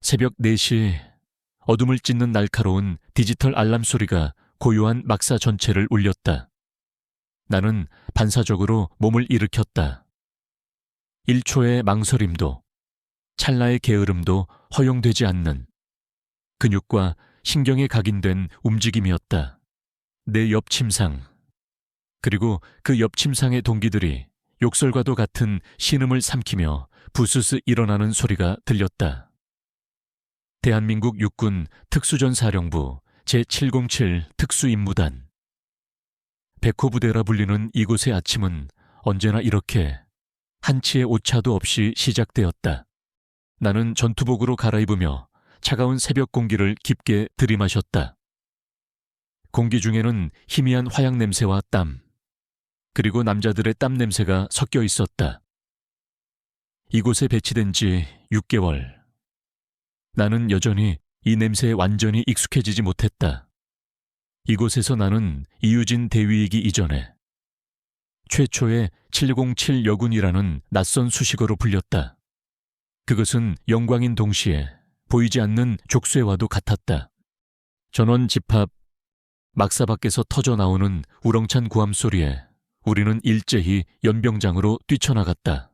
새벽 4시 어둠을 찢는 날카로운 디지털 알람 소리가 고요한 막사 전체를 울렸다. 나는 반사적으로 몸을 일으켰다. 1초의 망설임도, 찰나의 게으름도 허용되지 않는 근육과 신경에 각인된 움직임이었다. 내 옆 침상, 그리고 그 옆 침상의 동기들이 욕설과도 같은 신음을 삼키며 부스스 일어나는 소리가 들렸다. 대한민국 육군 특수전사령부 제707 특수임무단. 백호부대라 불리는 이곳의 아침은 언제나 이렇게 한치의 오차도 없이 시작되었다. 나는 전투복으로 갈아입으며 차가운 새벽 공기를 깊게 들이마셨다. 공기 중에는 희미한 화약 냄새와 땀, 그리고 남자들의 땀 냄새가 섞여 있었다. 이곳에 배치된 지 6개월. 나는 여전히 이 냄새에 완전히 익숙해지지 못했다. 이곳에서 나는 이유진 대위이기 이전에 최초의 707 여군이라는 낯선 수식어로 불렸다. 그것은 영광인 동시에 보이지 않는 족쇄와도 같았다. 전원 집합, 막사 밖에서 터져 나오는 우렁찬 구함 소리에 우리는 일제히 연병장으로 뛰쳐나갔다.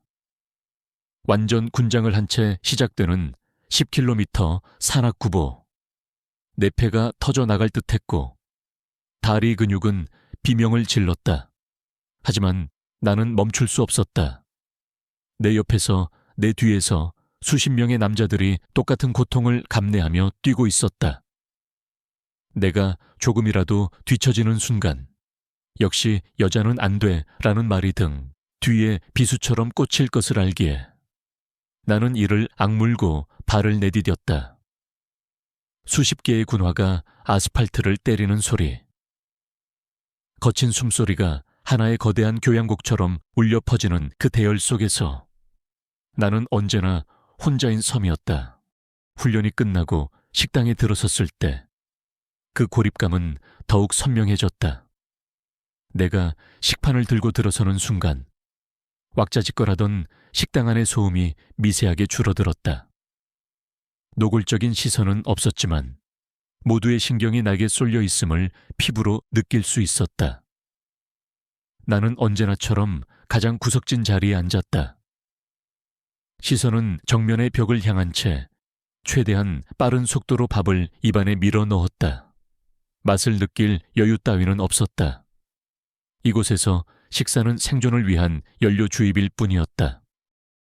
완전 군장을 한 채 시작되는 10km 산악구보. 내 폐가 터져 나갈 듯했고 다리 근육은 비명을 질렀다. 하지만 나는 멈출 수 없었다. 내 옆에서, 내 뒤에서 수십 명의 남자들이 똑같은 고통을 감내하며 뛰고 있었다. 내가 조금이라도 뒤처지는 순간 역시 여자는 안 돼라는 말이 등 뒤에 비수처럼 꽂힐 것을 알기에 나는 이를 악물고 발을 내디뎠다. 수십 개의 군화가 아스팔트를 때리는 소리. 거친 숨소리가 하나의 거대한 교향곡처럼 울려 퍼지는 그 대열 속에서 나는 언제나 혼자인 섬이었다. 훈련이 끝나고 식당에 들어섰을 때 그 고립감은 더욱 선명해졌다. 내가 식판을 들고 들어서는 순간 왁자지껄하던 식당 안의 소음이 미세하게 줄어들었다. 노골적인 시선은 없었지만 모두의 신경이 나에게 쏠려 있음을 피부로 느낄 수 있었다. 나는 언제나처럼 가장 구석진 자리에 앉았다. 시선은 정면의 벽을 향한 채 최대한 빠른 속도로 밥을 입안에 밀어 넣었다. 맛을 느낄 여유 따위는 없었다. 이곳에서 식사는 생존을 위한 연료 주입일 뿐이었다.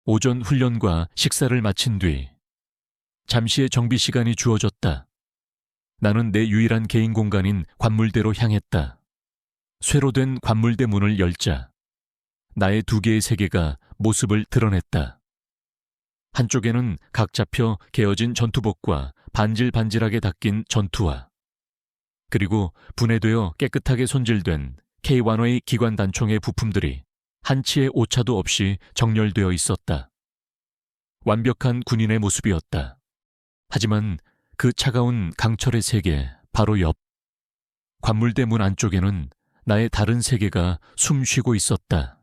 오전 훈련과 식사를 마친 뒤 잠시의 정비 시간이 주어졌다. 나는 내 유일한 개인 공간인 관물대로 향했다. 쇠로 된 관물대 문을 열자 나의 2개의 세계가 모습을 드러냈다. 한쪽에는 각 잡혀 개어진 전투복과 반질반질하게 닦인 전투화, 그리고 분해되어 깨끗하게 손질된 K1의 기관 단총의 부품들이 한치의 오차도 없이 정렬되어 있었다. 완벽한 군인의 모습이었다. 하지만 그 차가운 강철의 세계 바로 옆 관물대 문 안쪽에는 나의 다른 세계가 숨 쉬고 있었다.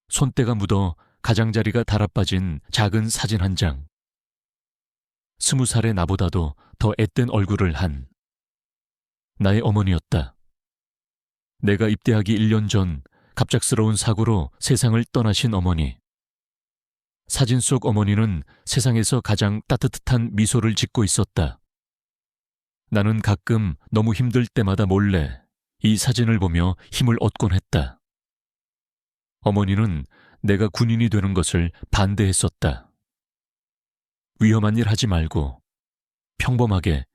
손때가 묻어 가장자리가 달아빠진 작은 사진 한 장. 20살의 나보다도 더 앳된 얼굴을 한 나의 어머니였다. 내가 입대하기 1년 전 갑작스러운 사고로 세상을 떠나신 어머니. 사진 속 어머니는 세상에서 가장 따뜻한 미소를 짓고 있었다. 나는 가끔 너무 힘들 때마다 몰래 이 사진을 보며 힘을 얻곤 했다. 어머니는 내가 군인이 되는 것을 반대했었다. 위험한 일 하지 말고 평범하게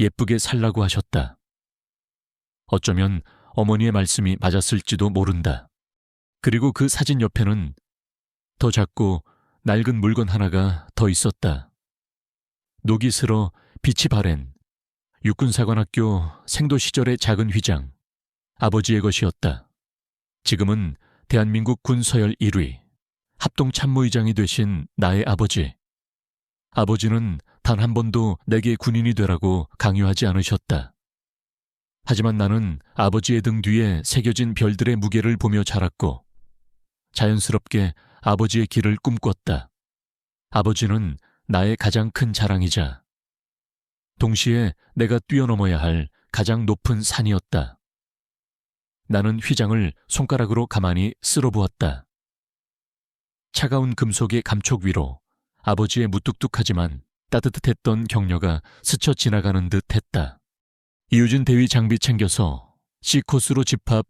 예쁘게 살라고 하셨다. 어쩌면 어머니의 말씀이 맞았을지도 모른다. 그리고 그 사진 옆에는 더 작고 낡은 물건 하나가 더 있었다. 녹이 슬어 빛이 바랜 육군사관학교 생도 시절의 작은 휘장, 아버지의 것이었다. 지금은 대한민국 군서열 1위, 합동참모의장이 되신 나의 아버지. 아버지는 단 한 번도 내게 군인이 되라고 강요하지 않으셨다. 하지만 나는 아버지의 등 뒤에 새겨진 별들의 무게를 보며 자랐고 자연스럽게 아버지의 길을 꿈꿨다. 아버지는 나의 가장 큰 자랑이자 동시에 내가 뛰어넘어야 할 가장 높은 산이었다. 나는 휘장을 손가락으로 가만히 쓸어부었다. 차가운 금속의 감촉 위로 아버지의 무뚝뚝하지만 따뜻했던 격려가 스쳐 지나가는 듯 했다. 이유진 대위 장비 챙겨서 C코스로 집합.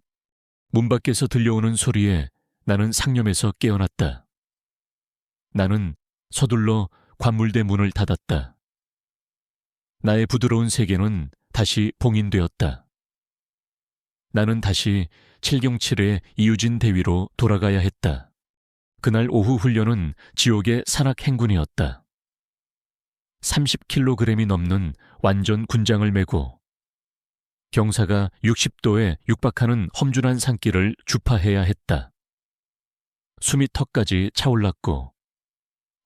문 밖에서 들려오는 소리에 나는 상념에서 깨어났다. 나는 서둘러 관물대 문을 닫았다. 나의 부드러운 세계는 다시 봉인되었다. 나는 다시 707의 이유진 대위로 돌아가야 했다. 그날 오후 훈련은 지옥의 산악 행군이었다. 30kg이 넘는 완전 군장을 메고 경사가 60도에 육박하는 험준한 산길을 주파해야 했다. 숨이 턱까지 차올랐고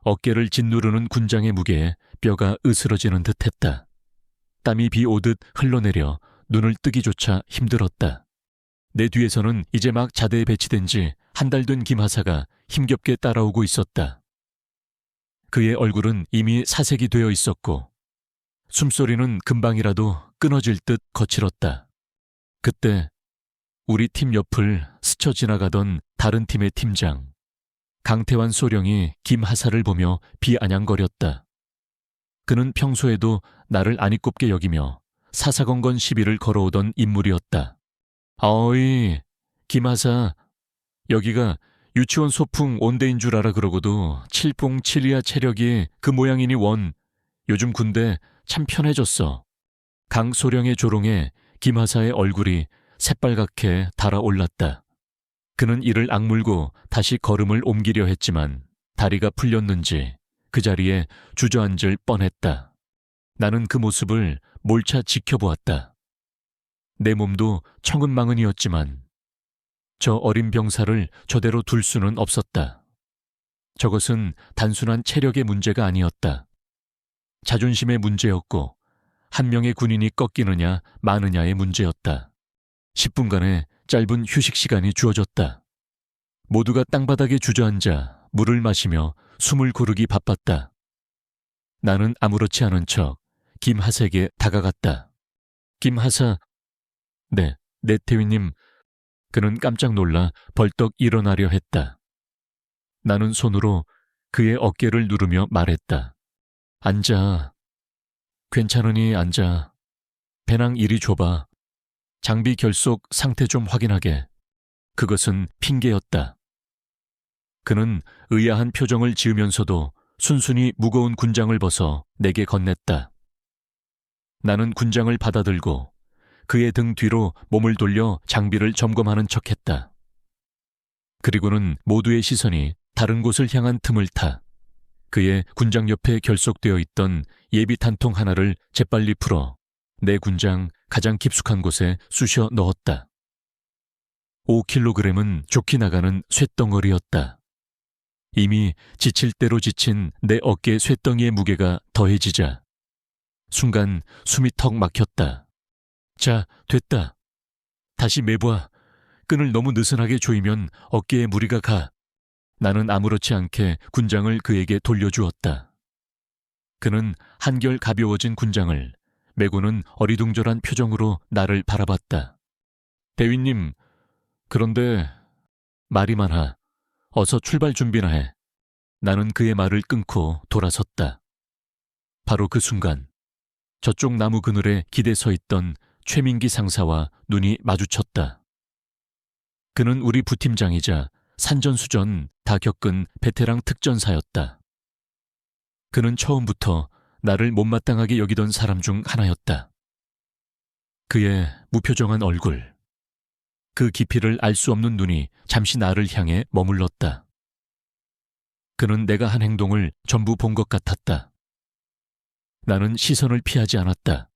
어깨를 짓누르는 군장의 무게에 뼈가 으스러지는 듯했다. 땀이 비 오듯 흘러내려 눈을 뜨기조차 힘들었다. 내 뒤에서는 이제 막 자대에 배치된 지 한 달 된 김하사가 힘겹게 따라오고 있었다. 그의 얼굴은 이미 사색이 되어 있었고 숨소리는 금방이라도 끊어질 듯 거칠었다. 그때 우리 팀 옆을 스쳐 지나가던 다른 팀의 팀장 강태환 소령이 김하사를 보며 비아냥거렸다. 그는 평소에도 나를 아니꼽게 여기며 사사건건 시비를 걸어오던 인물이었다. 어이, 김하사, 여기가 유치원 소풍 온대인 줄 알아 그러고도 칠봉칠이야 체력이 그 모양이니 원. 요즘 군대 참 편해졌어. 강소령의 조롱에 김하사의 얼굴이 새빨갛게 달아올랐다. 그는 이를 악물고 다시 걸음을 옮기려 했지만 다리가 풀렸는지 그 자리에 주저앉을 뻔했다. 나는 그 모습을 몰차 지켜보았다. 내 몸도 천근만근이었지만 저 어린 병사를 저대로 둘 수는 없었다. 저것은 단순한 체력의 문제가 아니었다. 자존심의 문제였고 한 명의 군인이 꺾이느냐 마느냐의 문제였다. 10분간의 짧은 휴식 시간이 주어졌다. 모두가 땅바닥에 주저앉아 물을 마시며 숨을 고르기 바빴다. 나는 아무렇지 않은 척 김하사에게 다가갔다. 김하사, 네, 내태위님. 그는 깜짝 놀라 벌떡 일어나려 했다. 나는 손으로 그의 어깨를 누르며 말했다. 앉아. 괜찮으니 앉아. 배낭 이리 줘봐. 장비 결속 상태 좀 확인하게. 그것은 핑계였다. 그는 의아한 표정을 지으면서도 순순히 무거운 군장을 벗어 내게 건넸다. 나는 군장을 받아들고 그의 등 뒤로 몸을 돌려 장비를 점검하는 척했다. 그리고는 모두의 시선이 다른 곳을 향한 틈을 타 그의 군장 옆에 결속되어 있던 예비 탄통 하나를 재빨리 풀어 내 군장 가장 깊숙한 곳에 쑤셔 넣었다. 5kg은 좋게 나가는 쇳덩어리였다. 이미 지칠 대로 지친 내 어깨 쇳덩이의 무게가 더해지자 순간 숨이 턱 막혔다. 자, 됐다. 다시 매봐. 끈을 너무 느슨하게 조이면 어깨에 무리가 가. 나는 아무렇지 않게 군장을 그에게 돌려주었다. 그는 한결 가벼워진 군장을 메고는 어리둥절한 표정으로 나를 바라봤다. 대위님, 그런데 말이 많아. 어서 출발 준비나 해. 나는 그의 말을 끊고 돌아섰다. 바로 그 순간 저쪽 나무 그늘에 기대 서 있던 최민기 상사와 눈이 마주쳤다. 그는 우리 부팀장이자 산전수전 다 겪은 베테랑 특전사였다. 그는 처음부터 나를 못마땅하게 여기던 사람 중 하나였다. 그의 무표정한 얼굴, 그 깊이를 알 수 없는 눈이 잠시 나를 향해 머물렀다. 그는 내가 한 행동을 전부 본 것 같았다. 나는 시선을 피하지 않았다.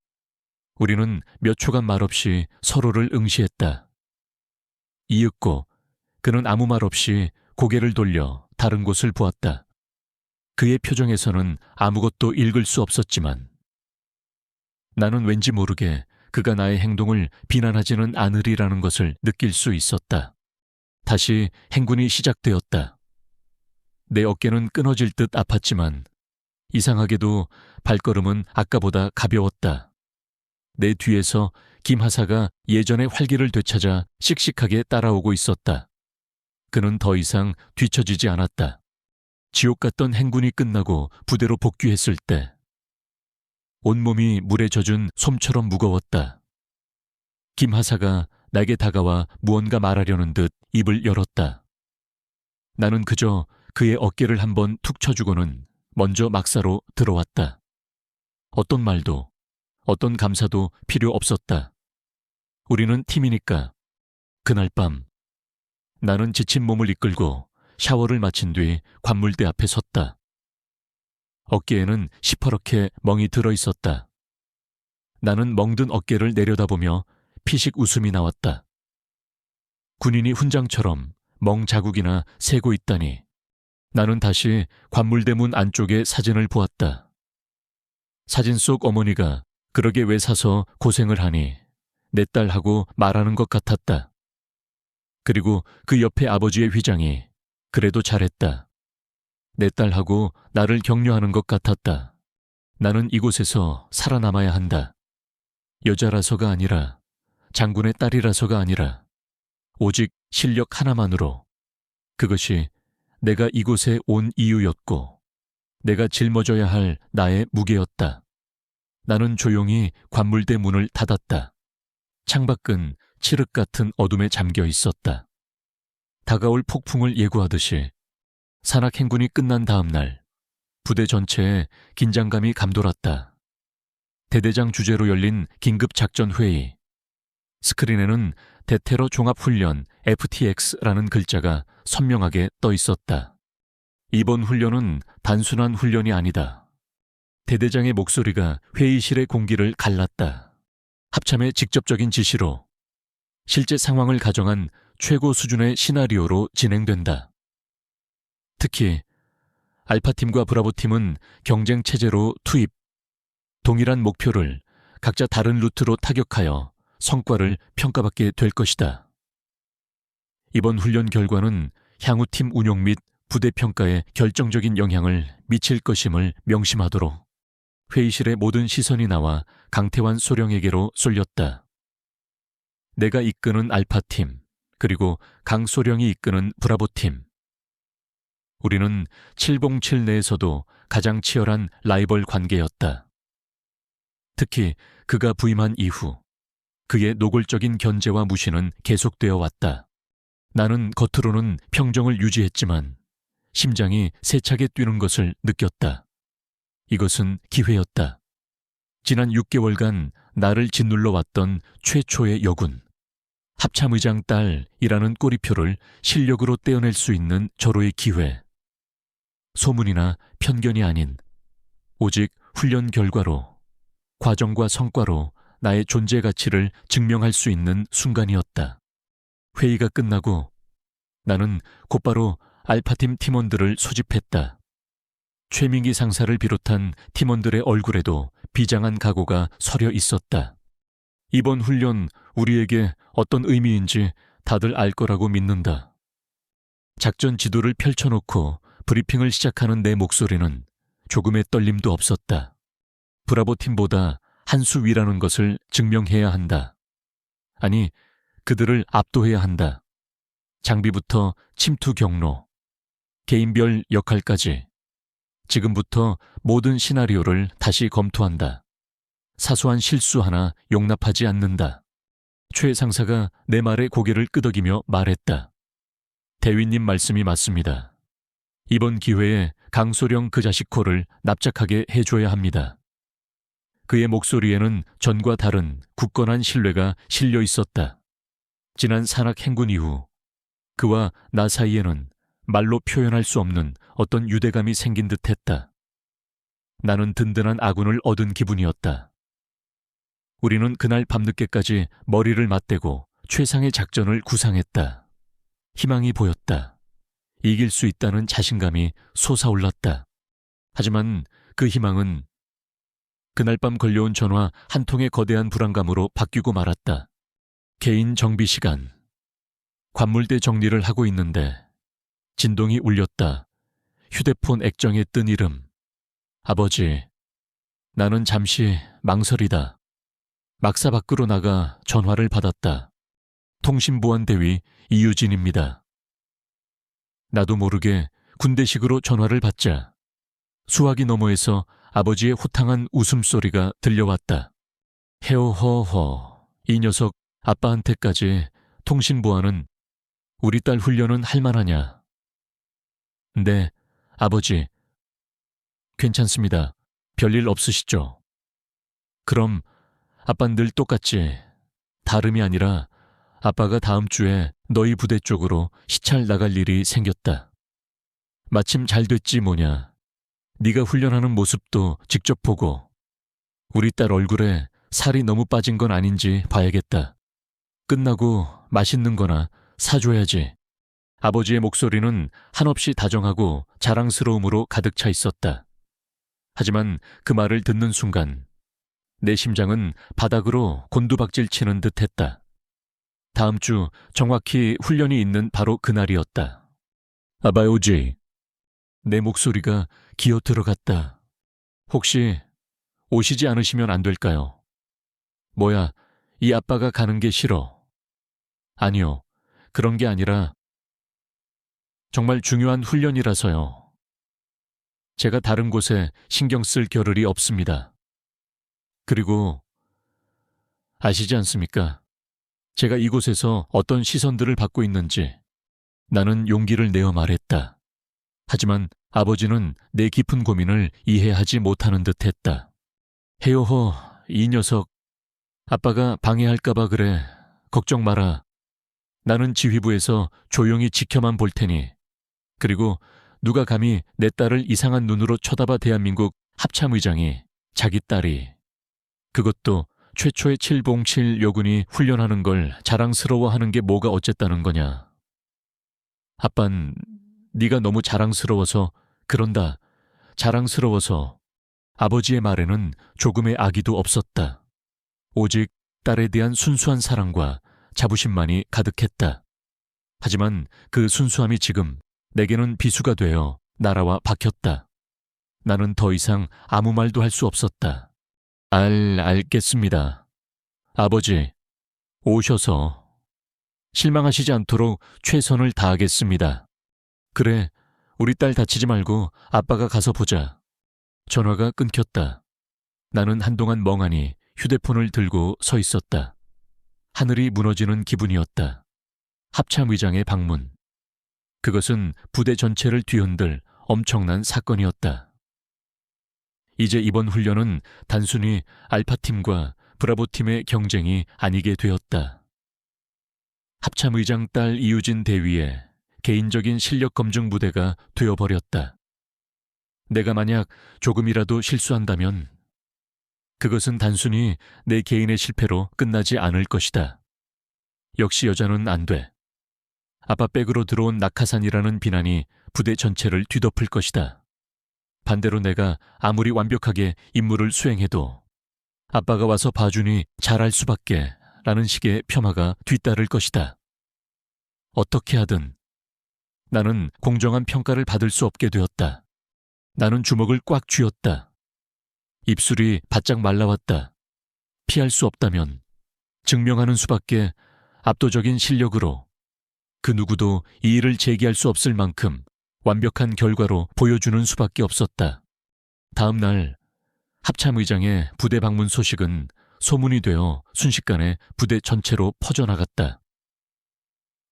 우리는 몇 초간 말없이 서로를 응시했다. 이윽고 그는 아무 말 없이 고개를 돌려 다른 곳을 보았다. 그의 표정에서는 아무것도 읽을 수 없었지만 나는 왠지 모르게 그가 나의 행동을 비난하지는 않으리라는 것을 느낄 수 있었다. 다시 행군이 시작되었다. 내 어깨는 끊어질 듯 아팠지만 이상하게도 발걸음은 아까보다 가벼웠다. 내 뒤에서 김하사가 예전의 활기를 되찾아 씩씩하게 따라오고 있었다. 그는 더 이상 뒤처지지 않았다. 지옥 같던 행군이 끝나고 부대로 복귀했을 때 온몸이 물에 젖은 솜처럼 무거웠다. 김하사가 나에게 다가와 무언가 말하려는 듯 입을 열었다. 나는 그저 그의 어깨를 한번 툭 쳐주고는 먼저 막사로 들어왔다. 어떤 말도, 어떤 감사도 필요 없었다. 우리는 팀이니까. 그날 밤 나는 지친 몸을 이끌고 샤워를 마친 뒤 관물대 앞에 섰다. 어깨에는 시퍼렇게 멍이 들어 있었다. 나는 멍든 어깨를 내려다보며 피식 웃음이 나왔다. 군인이 훈장처럼 멍 자국이나 새고 있다니. 나는 다시 관물대 문 안쪽의 사진을 보았다. 사진 속 어머니가 그러게 왜 사서 고생을 하니 내 딸하고 말하는 것 같았다. 그리고 그 옆에 아버지의 휘장이 그래도 잘했다. 내 딸하고 나를 격려하는 것 같았다. 나는 이곳에서 살아남아야 한다. 여자라서가 아니라, 장군의 딸이라서가 아니라, 오직 실력 하나만으로. 그것이 내가 이곳에 온 이유였고, 내가 짊어져야 할 나의 무게였다. 나는 조용히 관물대 문을 닫았다. 창밖은 칠흑 같은 어둠에 잠겨 있었다. 다가올 폭풍을 예고하듯이 산악 행군이 끝난 다음 날 부대 전체에 긴장감이 감돌았다. 대대장 주재로 열린 긴급 작전 회의. 스크린에는 대테러 종합훈련 FTX라는 글자가 선명하게 떠 있었다. 이번 훈련은 단순한 훈련이 아니다. 대대장의 목소리가 회의실의 공기를 갈랐다. 합참의 직접적인 지시로 실제 상황을 가정한 최고 수준의 시나리오로 진행된다. 특히 알파팀과 브라보팀은 경쟁 체제로 투입, 동일한 목표를 각자 다른 루트로 타격하여 성과를 평가받게 될 것이다. 이번 훈련 결과는 향후 팀 운용 및 부대 평가에 결정적인 영향을 미칠 것임을 명심하도록 회의실의 모든 시선이 나와 강태환 소령에게로 쏠렸다. 내가 이끄는 알파팀, 그리고 강소령이 이끄는 브라보팀. 우리는 707 내에서도 가장 치열한 라이벌 관계였다. 특히 그가 부임한 이후 그의 노골적인 견제와 무시는 계속되어 왔다. 나는 겉으로는 평정을 유지했지만 심장이 세차게 뛰는 것을 느꼈다. 이것은 기회였다. 지난 6개월간 나를 짓눌러 왔던 최초의 여군, 합참의장 딸이라는 꼬리표를 실력으로 떼어낼 수 있는 절호의 기회. 소문이나 편견이 아닌 오직 훈련 결과로, 과정과 성과로 나의 존재 가치를 증명할 수 있는 순간이었다. 회의가 끝나고 나는 곧바로 알파팀 팀원들을 소집했다. 최민기 상사를 비롯한 팀원들의 얼굴에도 비장한 각오가 서려 있었다. 이번 훈련 우리에게 어떤 의미인지 다들 알 거라고 믿는다. 작전 지도를 펼쳐놓고 브리핑을 시작하는 내 목소리는 조금의 떨림도 없었다. 브라보 팀보다 한 수 위라는 것을 증명해야 한다. 아니, 그들을 압도해야 한다. 장비부터 침투 경로, 개인별 역할까지. 지금부터 모든 시나리오를 다시 검토한다. 사소한 실수 하나 용납하지 않는다. 최 상사가 내 말에 고개를 끄덕이며 말했다. 대위님 말씀이 맞습니다. 이번 기회에 강소령 그 자식 코를 납작하게 해줘야 합니다. 그의 목소리에는 전과 다른 굳건한 신뢰가 실려 있었다. 지난 산악 행군 이후 그와 나 사이에는 말로 표현할 수 없는 어떤 유대감이 생긴 듯했다. 나는 든든한 아군을 얻은 기분이었다. 우리는 그날 밤늦게까지 머리를 맞대고 최상의 작전을 구상했다. 희망이 보였다. 이길 수 있다는 자신감이 솟아올랐다. 하지만 그 희망은 그날 밤 걸려온 전화 한 통의 거대한 불안감으로 바뀌고 말았다. 개인 정비 시간. 관물대 정리를 하고 있는데 진동이 울렸다. 휴대폰 액정에 뜬 이름. 아버지, 나는 잠시 망설이다. 막사 밖으로 나가 전화를 받았다. 통신보안대위 이유진입니다. 나도 모르게 군대식으로 전화를 받자 수화기 너머에서 아버지의 호탕한 웃음소리가 들려왔다. 헤어허허, 이 녀석 아빠한테까지 통신보안은 우리 딸 훈련은 할만하냐? 네, 아버지. 괜찮습니다. 별일 없으시죠? 그럼 아빠는 늘 똑같지. 다름이 아니라 아빠가 다음 주에 너희 부대 쪽으로 시찰 나갈 일이 생겼다. 마침 잘 됐지 뭐냐. 네가 훈련하는 모습도 직접 보고 우리 딸 얼굴에 살이 너무 빠진 건 아닌지 봐야겠다. 끝나고 맛있는 거나 사줘야지. 아버지의 목소리는 한없이 다정하고 자랑스러움으로 가득 차 있었다. 하지만 그 말을 듣는 순간 내 심장은 바닥으로 곤두박질 치는 듯 했다. 다음 주 정확히 훈련이 있는 바로 그날이었다. 아바오지. 내 목소리가 기어 들어갔다. 혹시 오시지 않으시면 안 될까요? 뭐야, 이 아빠가 가는 게 싫어. 아니요, 그런 게 아니라 정말 중요한 훈련이라서요. 제가 다른 곳에 신경 쓸 겨를이 없습니다. 그리고 아시지 않습니까? 제가 이곳에서 어떤 시선들을 받고 있는지. 나는 용기를 내어 말했다. 하지만 아버지는 내 깊은 고민을 이해하지 못하는 듯했다. 헤어허, 이 녀석. 아빠가 방해할까봐 그래. 걱정 마라. 나는 지휘부에서 조용히 지켜만 볼 테니. 그리고 누가 감히 내 딸을 이상한 눈으로 쳐다봐 대한민국 합참의장이 자기 딸이 그것도 최초의 707 요군이 훈련하는 걸 자랑스러워하는 게 뭐가 어쨌다는 거냐. 아빤 네가 너무 자랑스러워서 그런다. 자랑스러워서. 아버지의 말에는 조금의 악의도 없었다. 오직 딸에 대한 순수한 사랑과 자부심만이 가득했다. 하지만 그 순수함이 지금 내게는 비수가 되어 날아와 박혔다. 나는 더 이상 아무 말도 할 수 없었다. 알겠습니다. 아버지, 오셔서 실망하시지 않도록 최선을 다하겠습니다. 그래, 우리 딸 다치지 말고 아빠가 가서 보자. 전화가 끊겼다. 나는 한동안 멍하니 휴대폰을 들고 서 있었다. 하늘이 무너지는 기분이었다. 합참의장의 방문. 그것은 부대 전체를 뒤흔들 엄청난 사건이었다. 이제 이번 훈련은 단순히 알파팀과 브라보팀의 경쟁이 아니게 되었다. 합참의장 딸 이유진 대위의 개인적인 실력 검증 부대가 되어버렸다. 내가 만약 조금이라도 실수한다면 그것은 단순히 내 개인의 실패로 끝나지 않을 것이다. 역시 여자는 안 돼. 아빠 백으로 들어온 낙하산이라는 비난이 부대 전체를 뒤덮을 것이다. 반대로 내가 아무리 완벽하게 임무를 수행해도 아빠가 와서 봐주니 잘할 수밖에 라는 식의 폄하가 뒤따를 것이다. 어떻게 하든 나는 공정한 평가를 받을 수 없게 되었다. 나는 주먹을 꽉 쥐었다. 입술이 바짝 말라왔다. 피할 수 없다면 증명하는 수밖에 압도적인 실력으로 그 누구도 이의를 제기할 수 없을 만큼 완벽한 결과로 보여주는 수밖에 없었다. 다음 날 합참의장의 부대 방문 소식은 소문이 되어 순식간에 부대 전체로 퍼져나갔다.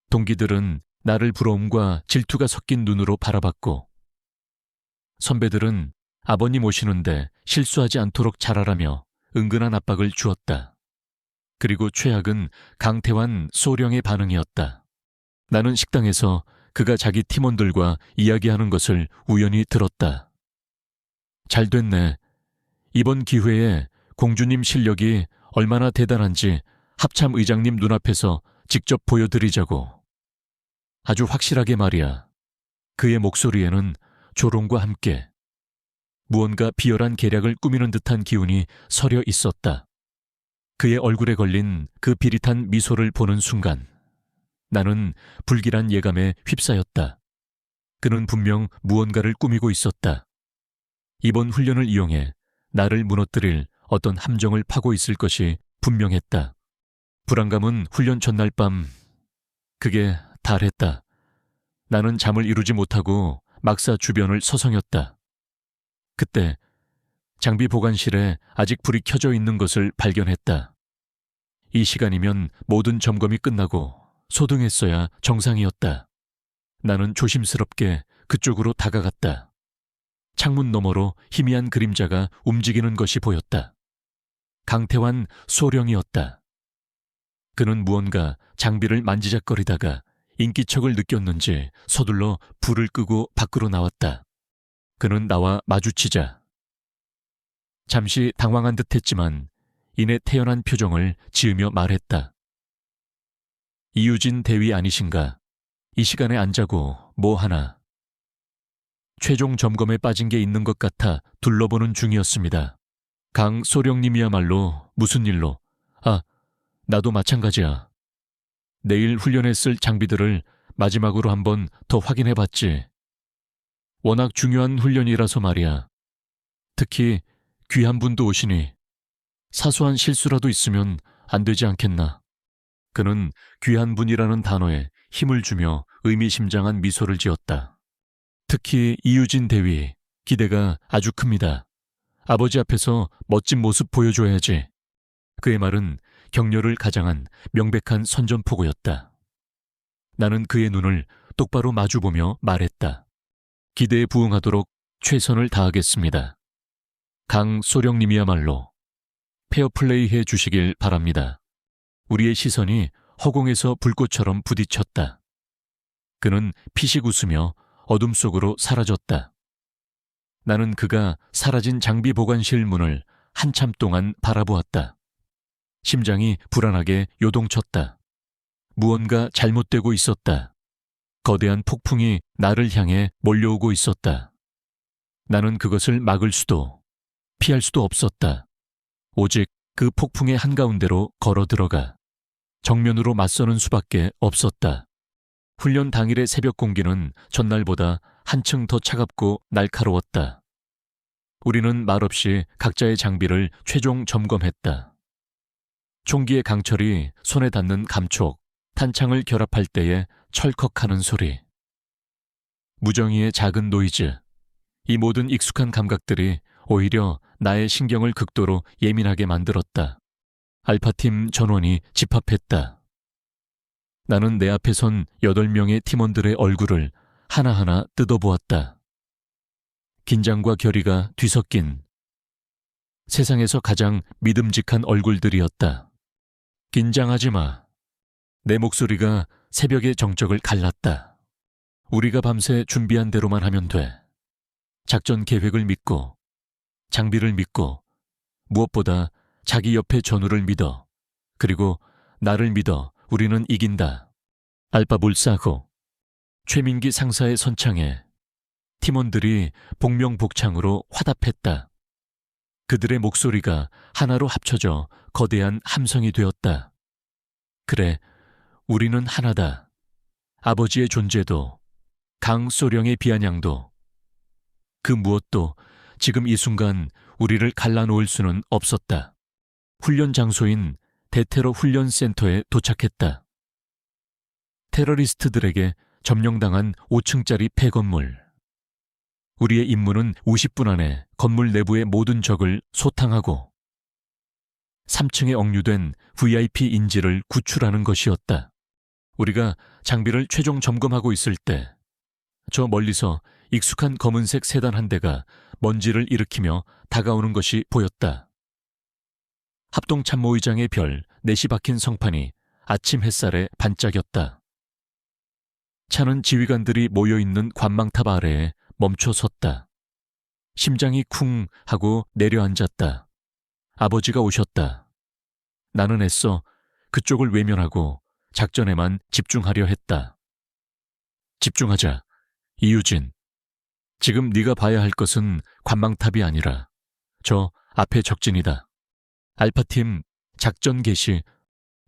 동기들은 나를 부러움과 질투가 섞인 눈으로 바라봤고 선배들은 아버님 오시는데 실수하지 않도록 잘하라며 은근한 압박을 주었다. 그리고 최악은 강태환 소령의 반응이었다. 나는 식당에서 그가 자기 팀원들과 이야기하는 것을 우연히 들었다. 잘 됐네. 이번 기회에 공주님 실력이 얼마나 대단한지 합참의장님 눈앞에서 직접 보여드리자고. 아주 확실하게 말이야. 그의 목소리에는 조롱과 함께 무언가 비열한 계략을 꾸미는 듯한 기운이 서려 있었다. 그의 얼굴에 걸린 그 비릿한 미소를 보는 순간 나는 불길한 예감에 휩싸였다. 그는 분명 무언가를 꾸미고 있었다. 이번 훈련을 이용해 나를 무너뜨릴 어떤 함정을 파고 있을 것이 분명했다. 불안감은 훈련 전날 밤, 그게 달했다. 나는 잠을 이루지 못하고 막사 주변을 서성였다. 그때 장비 보관실에 아직 불이 켜져 있는 것을 발견했다. 이 시간이면 모든 점검이 끝나고 소등했어야 정상이었다. 나는 조심스럽게 그쪽으로 다가갔다. 창문 너머로 희미한 그림자가 움직이는 것이 보였다. 강태환 소령이었다. 그는 무언가 장비를 만지작거리다가 인기척을 느꼈는지 서둘러 불을 끄고 밖으로 나왔다. 그는 나와 마주치자 잠시 당황한 듯했지만 이내 태연한 표정을 지으며 말했다. 이유진 대위 아니신가? 이 시간에 안 자고 뭐 하나? 최종 점검에 빠진 게 있는 것 같아 둘러보는 중이었습니다. 강 소령님이야말로 무슨 일로? 아, 나도 마찬가지야. 내일 훈련에 쓸 장비들을 마지막으로 한번 더 확인해봤지. 워낙 중요한 훈련이라서 말이야. 특히 귀한 분도 오시니 사소한 실수라도 있으면 안 되지 않겠나. 그는 귀한 분이라는 단어에 힘을 주며 의미심장한 미소를 지었다. 특히 이유진 대위, 기대가 아주 큽니다. 아버지 앞에서 멋진 모습 보여줘야지. 그의 말은 격려를 가장한 명백한 선전포고였다. 나는 그의 눈을 똑바로 마주보며 말했다. 기대에 부응하도록 최선을 다하겠습니다. 강 소령님이야말로 페어플레이 해 주시길 바랍니다. 우리의 시선이 허공에서 불꽃처럼 부딪혔다. 그는 피식 웃으며 어둠 속으로 사라졌다. 나는 그가 사라진 장비 보관실 문을 한참 동안 바라보았다. 심장이 불안하게 요동쳤다. 무언가 잘못되고 있었다. 거대한 폭풍이 나를 향해 몰려오고 있었다. 나는 그것을 막을 수도, 피할 수도 없었다. 오직 그 폭풍의 한가운데로 걸어 들어가 정면으로 맞서는 수밖에 없었다. 훈련 당일의 새벽 공기는 전날보다 한층 더 차갑고 날카로웠다. 우리는 말없이 각자의 장비를 최종 점검했다. 총기의 강철이 손에 닿는 감촉, 탄창을 결합할 때의 철컥하는 소리. 무정의의 작은 노이즈. 이 모든 익숙한 감각들이 오히려 나의 신경을 극도로 예민하게 만들었다. 알파팀 전원이 집합했다. 나는 내 앞에 선 8명의 팀원들의 얼굴을 하나하나 뜯어보았다. 긴장과 결의가 뒤섞인 세상에서 가장 믿음직한 얼굴들이었다. 긴장하지 마. 내 목소리가 새벽의 정적을 갈랐다. 우리가 밤새 준비한 대로만 하면 돼. 작전 계획을 믿고, 장비를 믿고, 무엇보다 자기 옆의 전우를 믿어. 그리고 나를 믿어. 우리는 이긴다. 알파 몰사고 최민기 상사의 선창에 팀원들이 복명복창으로 화답했다. 그들의 목소리가 하나로 합쳐져 거대한 함성이 되었다. 그래, 우리는 하나다. 아버지의 존재도, 강소령의 비아냥도, 그 무엇도 지금 이 순간 우리를 갈라놓을 수는 없었다. 훈련 장소인 대테러 훈련센터에 도착했다. 테러리스트들에게 점령당한 5층짜리 폐건물. 우리의 임무는 50분 안에 건물 내부의 모든 적을 소탕하고 3층에 억류된 VIP 인지를 구출하는 것이었다. 우리가 장비를 최종 점검하고 있을 때 저 멀리서 익숙한 검은색 세단 한 대가 먼지를 일으키며 다가오는 것이 보였다. 합동참모의장의 별 4시 박힌 성판이 아침 햇살에 반짝였다. 차는 지휘관들이 모여있는 관망탑 아래에 멈춰 섰다. 심장이 쿵 하고 내려앉았다. 아버지가 오셨다. 나는 애써 그쪽을 외면하고 작전에만 집중하려 했다. 집중하자. 이유진. 지금 네가 봐야 할 것은 관망탑이 아니라 저 앞에 적진이다. 알파팀 작전 개시.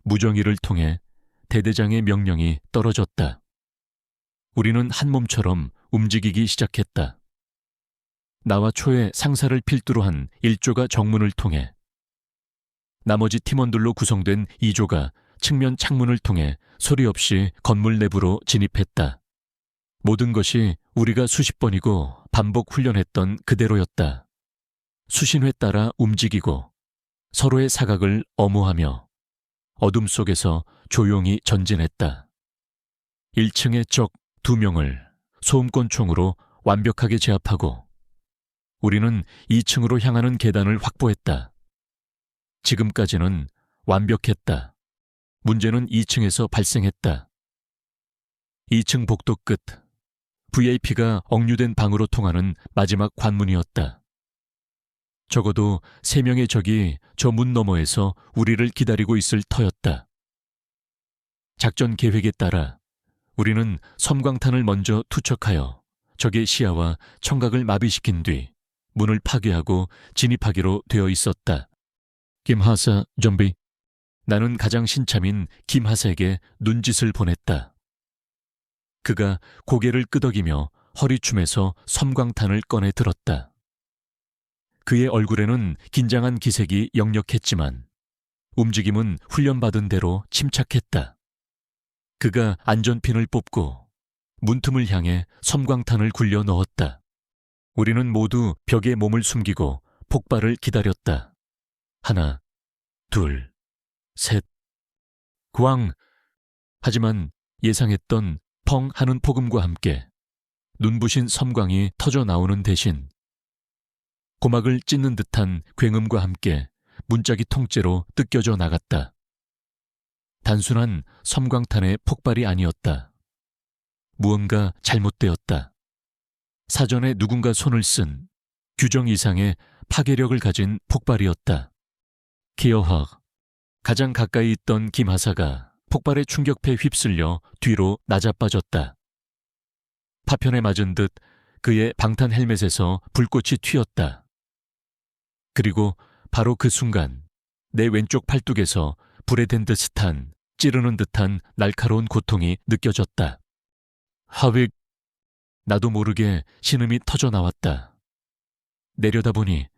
무정의를 통해 대대장의 명령이 떨어졌다. 우리는 한 몸처럼 움직이기 시작했다. 나와 초의 상사를 필두로 한 1조가 정문을 통해, 나머지 팀원들로 구성된 2조가 측면 창문을 통해 소리 없이 건물 내부로 진입했다. 모든 것이 우리가 수십 번이고 반복 훈련했던 그대로였다. 수신회 따라 움직이고 서로의 사각을 엄호하며 어둠 속에서 조용히 전진했다. 1층의 적 2명을 소음권총으로 완벽하게 제압하고 우리는 2층으로 향하는 계단을 확보했다. 지금까지는 완벽했다. 문제는 2층에서 발생했다. 2층 복도 끝, VIP가 억류된 방으로 통하는 마지막 관문이었다. 적어도 3명의 적이 저 문 너머에서 우리를 기다리고 있을 터였다. 작전 계획에 따라 우리는 섬광탄을 먼저 투척하여 적의 시야와 청각을 마비시킨 뒤 문을 파괴하고 진입하기로 되어 있었다. 김하사 좀비. 나는 가장 신참인 김하사에게 눈짓을 보냈다. 그가 고개를 끄덕이며 허리춤에서 섬광탄을 꺼내 들었다. 그의 얼굴에는 긴장한 기색이 역력했지만 움직임은 훈련받은 대로 침착했다. 그가 안전핀을 뽑고 문틈을 향해 섬광탄을 굴려 넣었다. 우리는 모두 벽에 몸을 숨기고 폭발을 기다렸다. 하나, 둘, 셋. 광! 하지만 예상했던 펑 하는 폭음과 함께 눈부신 섬광이 터져 나오는 대신 고막을 찢는 듯한 굉음과 함께 문짝이 통째로 뜯겨져 나갔다. 단순한 섬광탄의 폭발이 아니었다. 무언가 잘못되었다. 사전에 누군가 손을 쓴 규정 이상의 파괴력을 가진 폭발이었다. 기어학. 가장 가까이 있던 김하사가 폭발의 충격패에 휩쓸려 뒤로 나자빠졌다. 파편에 맞은 듯 그의 방탄 헬멧에서 불꽃이 튀었다. 그리고 바로 그 순간 내 왼쪽 팔뚝에서 불에 댄 듯한 찌르는 듯한 날카로운 고통이 느껴졌다. 하윅. 나도 모르게 신음이 터져 나왔다. 내려다보니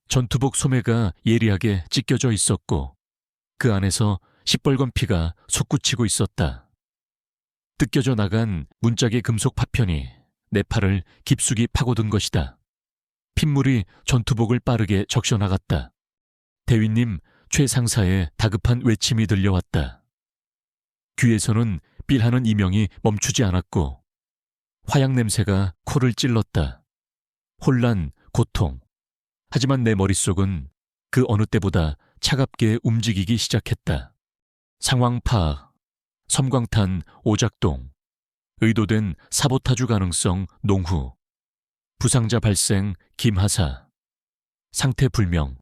전투복 소매가 예리하게 찢겨져 있었고 그 안에서 시뻘건 피가 솟구치고 있었다. 뜯겨져 나간 문짝의 금속 파편이 내 팔을 깊숙이 파고든 것이다. 핏물이 전투복을 빠르게 적셔나갔다. 대위님, 최상사의 다급한 외침이 들려왔다. 귀에서는 삘하는 이명이 멈추지 않았고 화약 냄새가 코를 찔렀다. 혼란, 고통. 하지만 내 머릿속은 그 어느 때보다 차갑게 움직이기 시작했다. 상황 파악, 섬광탄 오작동, 의도된 사보타주 가능성 농후, 부상자 발생 김하사, 상태 불명,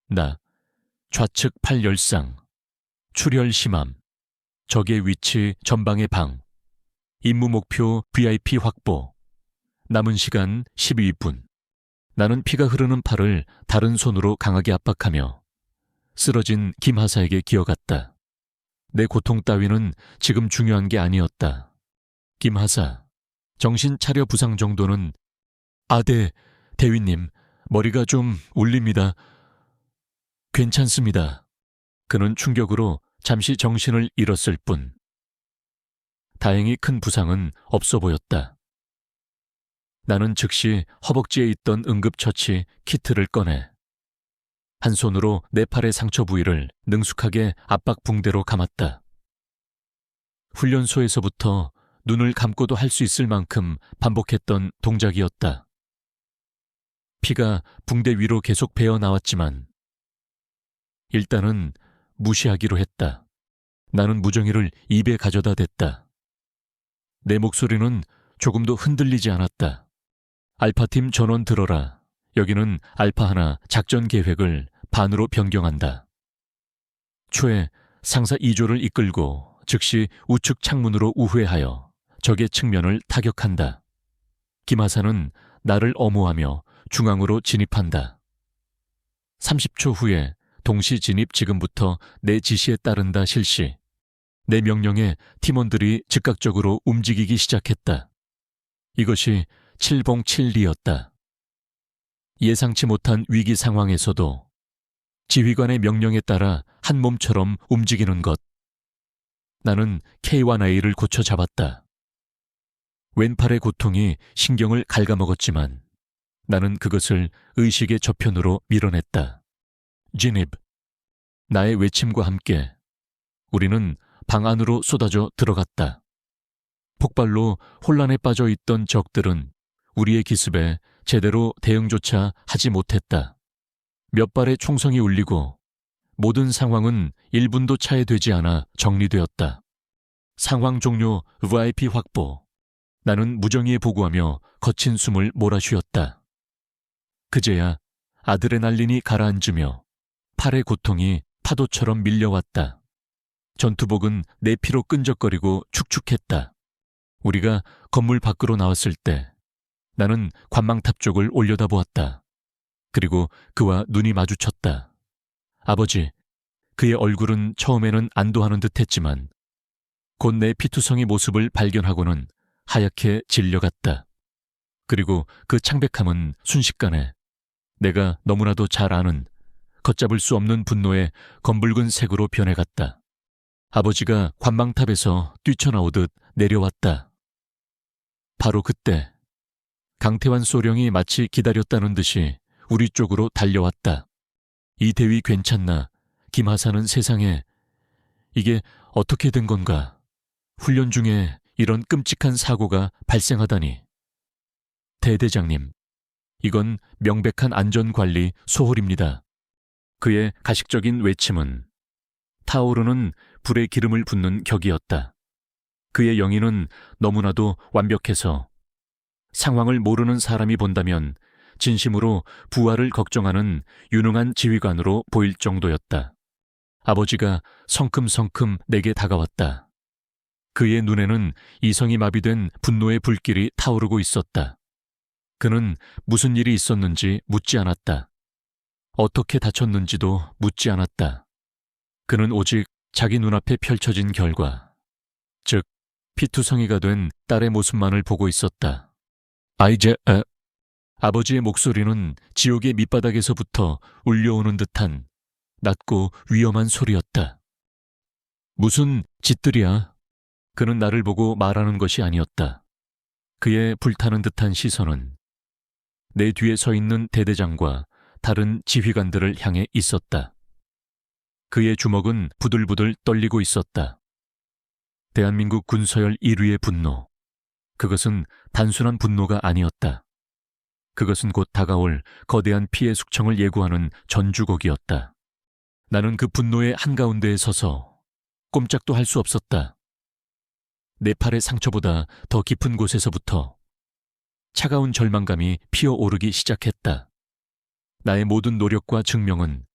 나, 좌측 팔 열상, 출혈 심함, 적의 위치 전방의 방, 임무 목표 VIP 확보, 남은 시간 12분. 나는 피가 흐르는 팔을 다른 손으로 강하게 압박하며 쓰러진 김하사에게 기어갔다. 내 고통 따위는 지금 중요한 게 아니었다. 김하사, 정신 차려 부상 정도는. 네, 대위님, 머리가 좀 울립니다. 괜찮습니다. 그는 충격으로 잠시 정신을 잃었을 뿐. 다행히 큰 부상은 없어 보였다. 나는 즉시 허벅지에 있던 응급처치 키트를 꺼내 한 손으로 내 팔의 상처 부위를 능숙하게 압박 붕대로 감았다. 훈련소에서부터 눈을 감고도 할 수 있을 만큼 반복했던 동작이었다. 피가 붕대 위로 계속 배어 나왔지만 일단은 무시하기로 했다. 나는 무정이를 입에 가져다 댔다. 내 목소리는 조금도 흔들리지 않았다. 알파팀 전원 들어라. 여기는 알파 하나 작전 계획을 반으로 변경한다. 초에 상사 2조를 이끌고 즉시 우측 창문으로 우회하여 적의 측면을 타격한다. 김하사는 나를 엄호하며 중앙으로 진입한다. 30초 후에 동시 진입 지금부터 내 지시에 따른다 실시. 내 명령에 팀원들이 즉각적으로 움직이기 시작했다. 이것이 707리였다. 예상치 못한 위기 상황에서도 지휘관의 명령에 따라 한 몸처럼 움직이는 것. 나는 K1A를 고쳐 잡았다. 왼팔의 고통이 신경을 갉아먹었지만 나는 그것을 의식의 저편으로 밀어냈다. 진입. 나의 외침과 함께 우리는 방 안으로 쏟아져 들어갔다. 폭발로 혼란에 빠져 있던 적들은 우리의 기습에 제대로 대응조차 하지 못했다. 몇 발의 총성이 울리고 모든 상황은 1분도 차에 되지 않아 정리되었다. 상황 종료, VIP 확보. 나는 무정의에 보고하며 거친 숨을 몰아쉬었다. 그제야 아드레날린이 가라앉으며 팔의 고통이 파도처럼 밀려왔다. 전투복은 내 피로 끈적거리고 축축했다. 우리가 건물 밖으로 나왔을 때 나는 관망탑 쪽을 올려다보았다. 그리고 그와 눈이 마주쳤다. 아버지, 그의 얼굴은 처음에는 안도하는 듯했지만 곧 내 피투성이 모습을 발견하고는 하얗게 질려갔다. 그리고 그 창백함은 순식간에 내가 너무나도 잘 아는 걷잡을 수 없는 분노의 검붉은 색으로 변해갔다. 아버지가 관망탑에서 뛰쳐나오듯 내려왔다. 바로 그때 강태환 소령이 마치 기다렸다는 듯이 우리 쪽으로 달려왔다. 이 대위 괜찮나? 김하사는 세상에 이게 어떻게 된 건가? 훈련 중에 이런 끔찍한 사고가 발생하다니. 대대장님, 이건 명백한 안전관리 소홀입니다. 그의 가식적인 외침은 타오르는 불에 기름을 붓는 격이었다. 그의 영의는 너무나도 완벽해서 상황을 모르는 사람이 본다면 진심으로 부하를 걱정하는 유능한 지휘관으로 보일 정도였다. 아버지가 성큼성큼 내게 다가왔다. 그의 눈에는 이성이 마비된 분노의 불길이 타오르고 있었다. 그는 무슨 일이 있었는지 묻지 않았다. 어떻게 다쳤는지도 묻지 않았다. 그는 오직 자기 눈앞에 펼쳐진 결과, 즉 피투성이가 된 딸의 모습만을 보고 있었다. 아버지의 목소리는 지옥의 밑바닥에서부터 울려오는 듯한 낮고 위험한 소리였다. 무슨 짓들이야? 그는 나를 보고 말하는 것이 아니었다. 그의 불타는 듯한 시선은 내 뒤에 서 있는 대대장과 다른 지휘관들을 향해 있었다. 그의 주먹은 부들부들 떨리고 있었다. 대한민국 군서열 1위의 분노. 그것은 단순한 분노가 아니었다. 그것은 곧 다가올 거대한 피해 숙청을 예고하는 전주곡이었다. 나는 그 분노의 한가운데에 서서 꼼짝도 할 수 없었다. 내 팔의 상처보다 더 깊은 곳에서부터 차가운 절망감이 피어오르기 시작했다. 나의 모든 노력과 증명은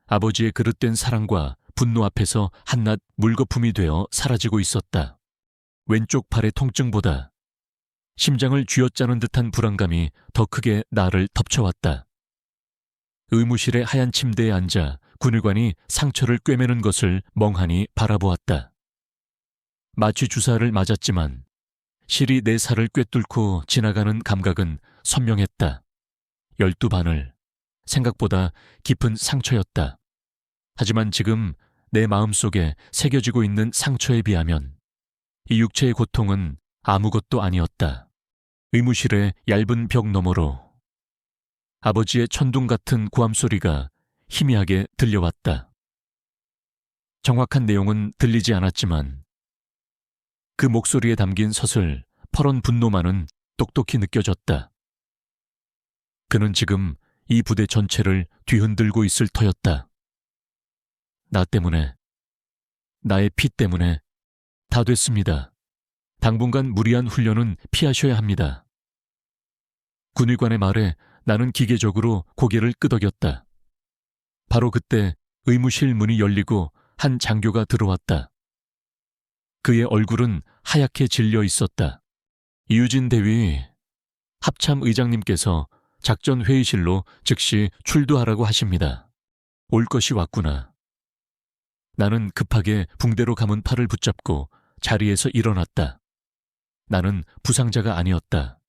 아버지의 그릇된 사랑과 분노 앞에서 한낱 물거품이 되어 사라지고 있었다. 왼쪽 팔의 통증보다 심장을 쥐어짜는 듯한 불안감이 더 크게 나를 덮쳐왔다. 의무실의 하얀 침대에 앉아 군의관이 상처를 꿰매는 것을 멍하니 바라보았다. 마취 주사를 맞았지만 실이 내 살을 꿰뚫고 지나가는 감각은 선명했다. 12바늘, 생각보다 깊은 상처였다. 하지만 지금 내 마음속에 새겨지고 있는 상처에 비하면 이 육체의 고통은 아무것도 아니었다. 의무실의 얇은 벽 너머로 아버지의 천둥 같은 고함 소리가 희미하게 들려왔다. 정확한 내용은 들리지 않았지만 그 목소리에 담긴 서슬 퍼런 분노만은 똑똑히 느껴졌다. 그는 지금 이 부대 전체를 뒤흔들고 있을 터였다. 나 때문에, 나의 피 때문에 다 됐습니다. 당분간 무리한 훈련은 피하셔야 합니다. 군의관의 말에 나는 기계적으로 고개를 끄덕였다. 바로 그때 의무실 문이 열리고 한 장교가 들어왔다. 그의 얼굴은 하얗게 질려 있었다. 이유진 대위, 합참 의장님께서 작전 회의실로 즉시 출두하라고 하십니다. 올 것이 왔구나. 나는 급하게 붕대로 감은 팔을 붙잡고 자리에서 일어났다. 나는 부상자가 아니었다.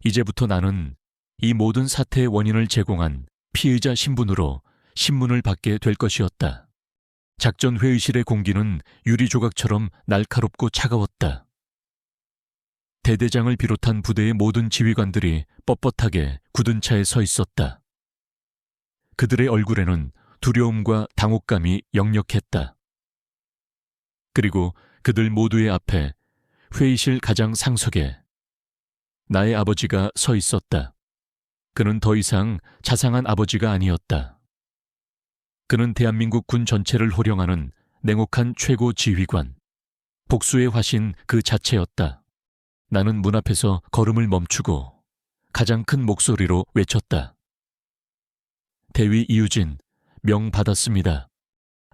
이제부터 나는 이 모든 사태의 원인을 제공한 피의자 신분으로 신문을 받게 될 것이었다. 작전 회의실의 공기는 유리 조각처럼 날카롭고 차가웠다. 대대장을 비롯한 부대의 모든 지휘관들이 뻣뻣하게 굳은 차에 서 있었다. 그들의 얼굴에는 두려움과 당혹감이 역력했다. 그리고 그들 모두의 앞에 회의실 가장 상석에 나의 아버지가 서 있었다. 그는 더 이상 자상한 아버지가 아니었다. 그는 대한민국 군 전체를 호령하는 냉혹한 최고 지휘관, 복수의 화신 그 자체였다. 나는 문 앞에서 걸음을 멈추고 가장 큰 목소리로 외쳤다. 대위 이유진, 명 받았습니다.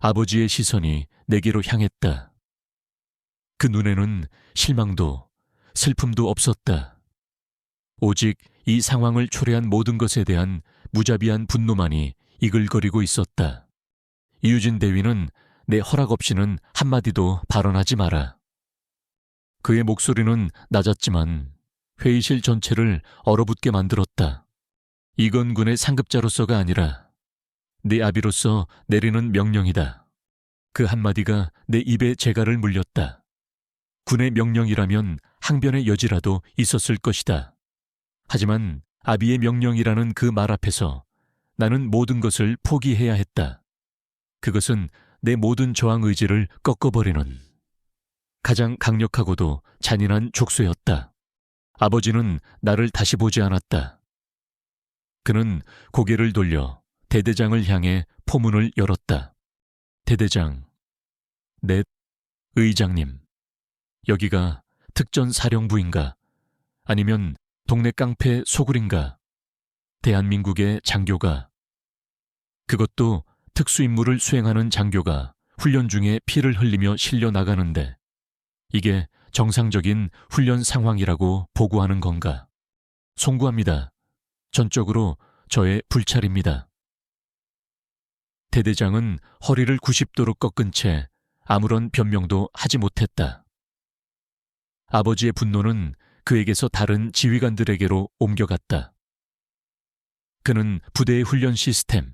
아버지의 시선이 내게로 향했다. 그 눈에는 실망도 슬픔도 없었다. 오직 이 상황을 초래한 모든 것에 대한 무자비한 분노만이 이글거리고 있었다. 이유진 대위는 내 허락 없이는 한마디도 발언하지 마라. 그의 목소리는 낮았지만 회의실 전체를 얼어붙게 만들었다. 이건 군의 상급자로서가 아니라 내 아비로서 내리는 명령이다. 그 한마디가 내 입에 재갈을 물렸다. 군의 명령이라면 항변의 여지라도 있었을 것이다. 하지만 아비의 명령이라는 그 말 앞에서 나는 모든 것을 포기해야 했다. 그것은 내 모든 저항 의지를 꺾어버리는 가장 강력하고도 잔인한 족쇄였다. 아버지는 나를 다시 보지 않았다. 그는 고개를 돌려 대대장을 향해 포문을 열었다. 대대장, 넷, 의장님, 여기가 특전사령부인가? 아니면 동네 깡패 소굴인가? 대한민국의 장교가, 그것도 특수임무를 수행하는 장교가 훈련 중에 피를 흘리며 실려 나가는데 이게 정상적인 훈련 상황이라고 보고하는 건가? 송구합니다. 전적으로 저의 불찰입니다. 대대장은 허리를 90도로 꺾은 채 아무런 변명도 하지 못했다. 아버지의 분노는 그에게서 다른 지휘관들에게로 옮겨갔다. 그는 부대의 훈련 시스템,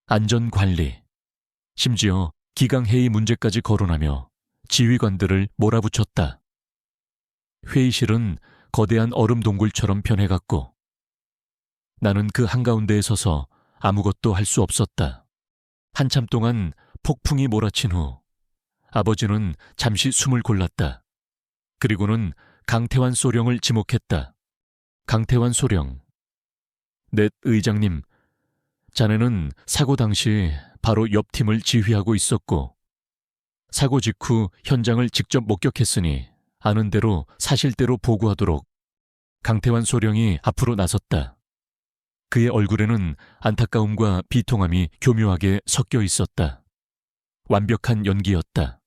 안전관리, 심지어 기강회의 문제까지 거론하며 지휘관들을 몰아붙였다. 회의실은 거대한 얼음 동굴처럼 변해갔고 나는 그 한가운데에 서서 아무것도 할 수 없었다. 한참 동안 폭풍이 몰아친 후 아버지는 잠시 숨을 골랐다. 그리고는 강태환 소령을 지목했다. 강태환 소령, 넷 의장님, 자네는 사고 당시 바로 옆 팀을 지휘하고 있었고 사고 직후 현장을 직접 목격했으니 아는 대로 사실대로 보고하도록. 강태환 소령이 앞으로 나섰다. 그의 얼굴에는 안타까움과 비통함이 교묘하게 섞여 있었다. 완벽한 연기였다.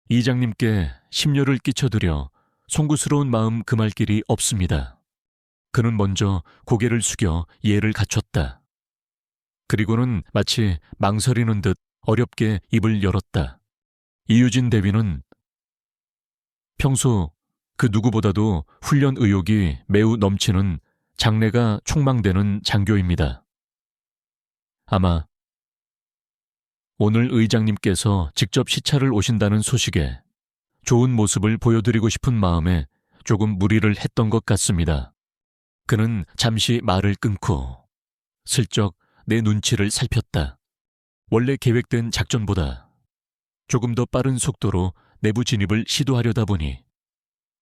이장님께 심려를 끼쳐드려 송구스러운 마음 금할 길이 없습니다. 그는 먼저 고개를 숙여 예를 갖췄다. 그리고는 마치 망설이는 듯 어렵게 입을 열었다. 이유진 대위는 평소 그 누구보다도 훈련 의욕이 매우 넘치는 장래가 촉망되는 장교입니다. 아마 오늘 의장님께서 직접 시찰을 오신다는 소식에 좋은 모습을 보여드리고 싶은 마음에 조금 무리를 했던 것 같습니다. 그는 잠시 말을 끊고 슬쩍 내 눈치를 살폈다. 원래 계획된 작전보다 조금 더 빠른 속도로 내부 진입을 시도하려다 보니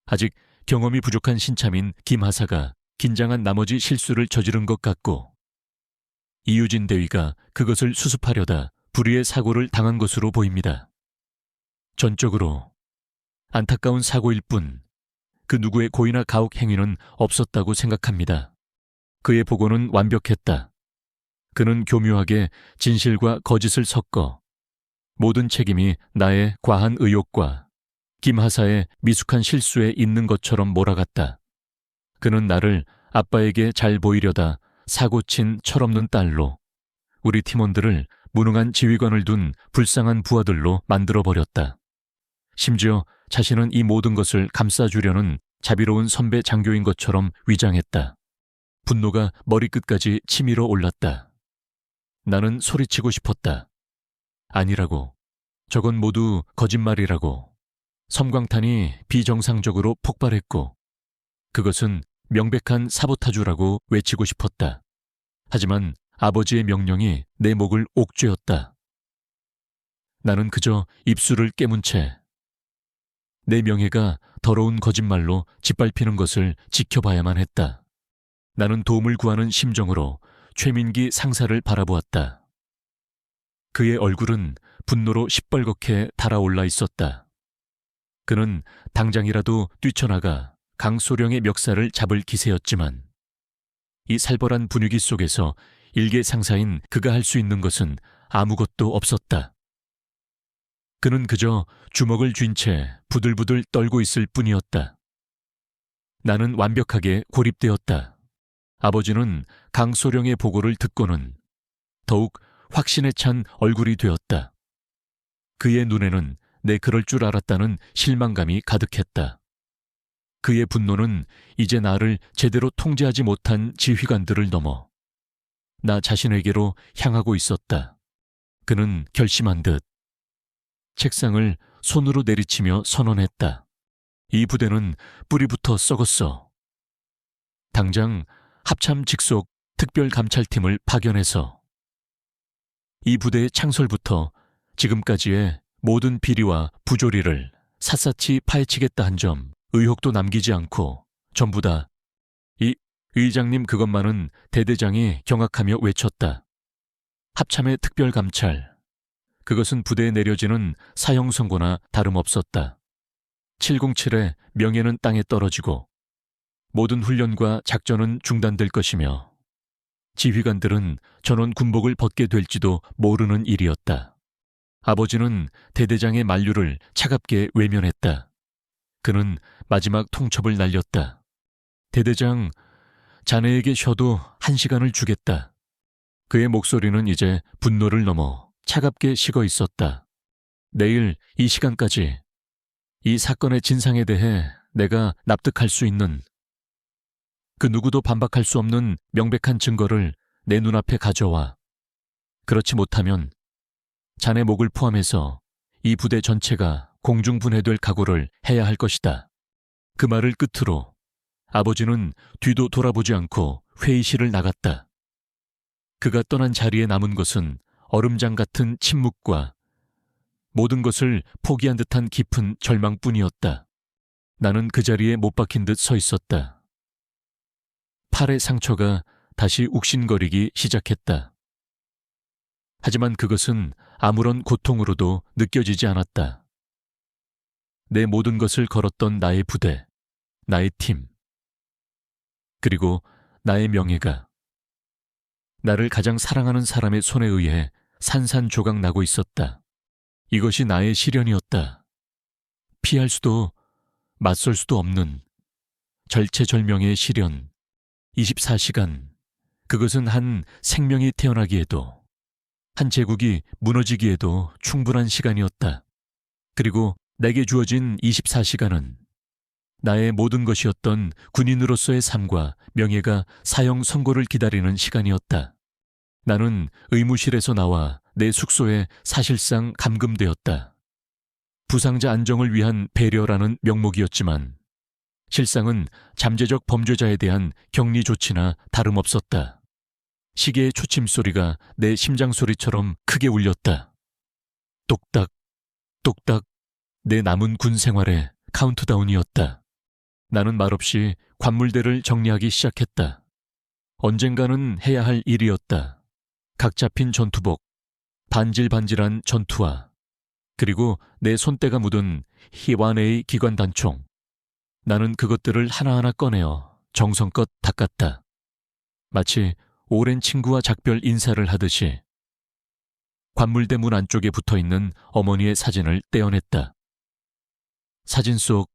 아직 경험이 부족한 신참인 김하사가 긴장한 나머지 실수를 저지른 것 같고 이유진 대위가 그것을 수습하려다 불의의 사고를 당한 것으로 보입니다. 전적으로 안타까운 사고일 뿐 그 누구의 고의나 가혹 행위는 없었다고 생각합니다. 그의 보고는 완벽했다. 그는 교묘하게 진실과 거짓을 섞어 모든 책임이 나의 과한 의욕과 김하사의 미숙한 실수에 있는 것처럼 몰아갔다. 그는 나를 아빠에게 잘 보이려다 사고친 철없는 딸로, 우리 팀원들을 무능한 지휘관을 둔 불쌍한 부하들로 만들어버렸다. 심지어 자신은 이 모든 것을 감싸주려는 자비로운 선배 장교인 것처럼 위장했다. 분노가 머리끝까지 치밀어 올랐다. 나는 소리치고 싶었다. 아니라고. 저건 모두 거짓말이라고. 섬광탄이 비정상적으로 폭발했고 그것은 명백한 사보타주라고 외치고 싶었다. 하지만 아버지의 명령이 내 목을 옥죄었다. 나는 그저 입술을 깨문 채 내 명예가 더러운 거짓말로 짓밟히는 것을 지켜봐야만 했다. 나는 도움을 구하는 심정으로 최민기 상사를 바라보았다. 그의 얼굴은 분노로 시뻘겋게 달아올라 있었다. 그는 당장이라도 뛰쳐나가 강소령의 멱살을 잡을 기세였지만 이 살벌한 분위기 속에서 일개 상사인 그가 할 수 있는 것은 아무것도 없었다. 그는 그저 주먹을 쥔 채 부들부들 떨고 있을 뿐이었다. 나는 완벽하게 고립되었다. 아버지는 강소령의 보고를 듣고는 더욱 확신에 찬 얼굴이 되었다. 그의 눈에는 내 그럴 줄 알았다는 실망감이 가득했다. 그의 분노는 이제 나를 제대로 통제하지 못한 지휘관들을 넘어 나 자신에게로 향하고 있었다. 그는 결심한 듯 책상을 손으로 내리치며 선언했다. 이 부대는 뿌리부터 썩었어. 당장 합참 직속 특별감찰팀을 파견해서 이 부대의 창설부터 지금까지의 모든 비리와 부조리를 샅샅이 파헤치겠다 한 점 의혹도 남기지 않고 전부 다 이 의장님 그것만은 대대장이 경악하며 외쳤다. 합참의 특별감찰. 그것은 부대에 내려지는 사형 선고나 다름없었다. 707의 명예는 땅에 떨어지고 모든 훈련과 작전은 중단될 것이며 지휘관들은 전원 군복을 벗게 될지도 모르는 일이었다. 아버지는 대대장의 만류를 차갑게 외면했다. 그는 마지막 통첩을 날렸다. 대대장, 자네에게 쉬어도 1시간을 주겠다. 그의 목소리는 이제 분노를 넘어 차갑게 식어 있었다. 내일 이 시간까지 이 사건의 진상에 대해 내가 납득할 수 있는 그 누구도 반박할 수 없는 명백한 증거를 내 눈앞에 가져와. 그렇지 못하면 자네 목을 포함해서 이 부대 전체가 공중분해될 각오를 해야 할 것이다. 그 말을 끝으로 아버지는 뒤도 돌아보지 않고 회의실을 나갔다. 그가 떠난 자리에 남은 것은 얼음장 같은 침묵과 모든 것을 포기한 듯한 깊은 절망뿐이었다. 나는 그 자리에 못 박힌 듯 서 있었다. 팔의 상처가 다시 욱신거리기 시작했다. 하지만 그것은 아무런 고통으로도 느껴지지 않았다. 내 모든 것을 걸었던 나의 부대, 나의 팀, 그리고 나의 명예가 나를 가장 사랑하는 사람의 손에 의해 산산조각 나고 있었다. 이것이 나의 시련이었다. 피할 수도 맞설 수도 없는 절체절명의 시련. 24시간. 그것은 한 생명이 태어나기에도 한 제국이 무너지기에도 충분한 시간이었다. 그리고 내게 주어진 24시간은 나의 모든 것이었던 군인으로서의 삶과 명예가 사형 선고를 기다리는 시간이었다. 나는 의무실에서 나와 내 숙소에 사실상 감금되었다. 부상자 안정을 위한 배려라는 명목이었지만 실상은 잠재적 범죄자에 대한 격리 조치나 다름없었다. 시계의 초침 소리가 내 심장 소리처럼 크게 울렸다. 똑딱, 똑딱, 내 남은 군 생활의 카운트다운이었다. 나는 말없이 관물대를 정리하기 시작했다. 언젠가는 해야 할 일이었다. 각 잡힌 전투복, 반질반질한 전투화, 그리고 내 손때가 묻은 희완의 기관 단총. 나는 그것들을 하나하나 꺼내어 정성껏 닦았다. 마치 오랜 친구와 작별 인사를 하듯이 관물대 문 안쪽에 붙어있는 어머니의 사진을 떼어냈다. 사진 속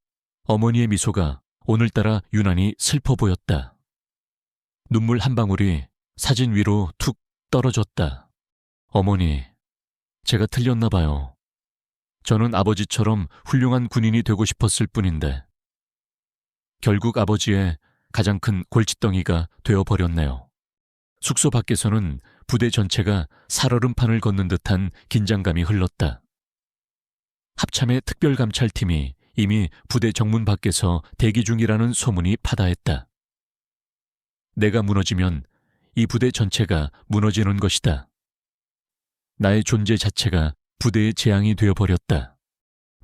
어머니의 미소가 오늘따라 유난히 슬퍼 보였다. 눈물 한 방울이 사진 위로 툭 떨어졌다. 어머니, 제가 틀렸나 봐요. 저는 아버지처럼 훌륭한 군인이 되고 싶었을 뿐인데 결국 아버지의 가장 큰 골칫덩이가 되어버렸네요. 숙소 밖에서는 부대 전체가 살얼음판을 걷는 듯한 긴장감이 흘렀다. 합참의 특별감찰팀이 이미 부대 정문 밖에서 대기 중이라는 소문이 파다했다. 내가 무너지면 이 부대 전체가 무너지는 것이다. 나의 존재 자체가 부대의 재앙이 되어버렸다.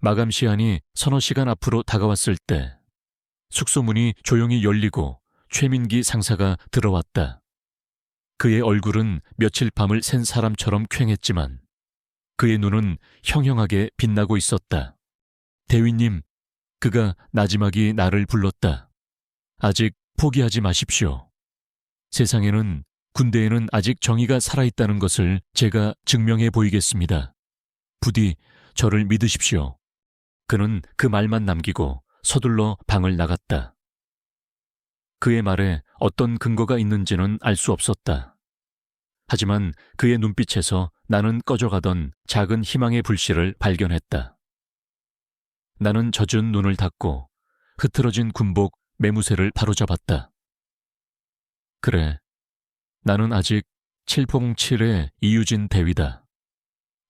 마감 시한이 서너 시간 앞으로 다가왔을 때 숙소 문이 조용히 열리고 최민기 상사가 들어왔다. 그의 얼굴은 며칠 밤을 샌 사람처럼 퀭했지만 그의 눈은 형형하게 빛나고 있었다. 대위님, 그가 나지막이 나를 불렀다. 아직 포기하지 마십시오. 세상에는, 군대에는 아직 정의가 살아있다는 것을 제가 증명해 보이겠습니다. 부디 저를 믿으십시오. 그는 그 말만 남기고 서둘러 방을 나갔다. 그의 말에 어떤 근거가 있는지는 알 수 없었다. 하지만 그의 눈빛에서 나는 꺼져가던 작은 희망의 불씨를 발견했다. 나는 젖은 눈을 닫고 흐트러진 군복 매무새를 바로잡았다. 그래, 나는 아직 707의 이유진 대위다.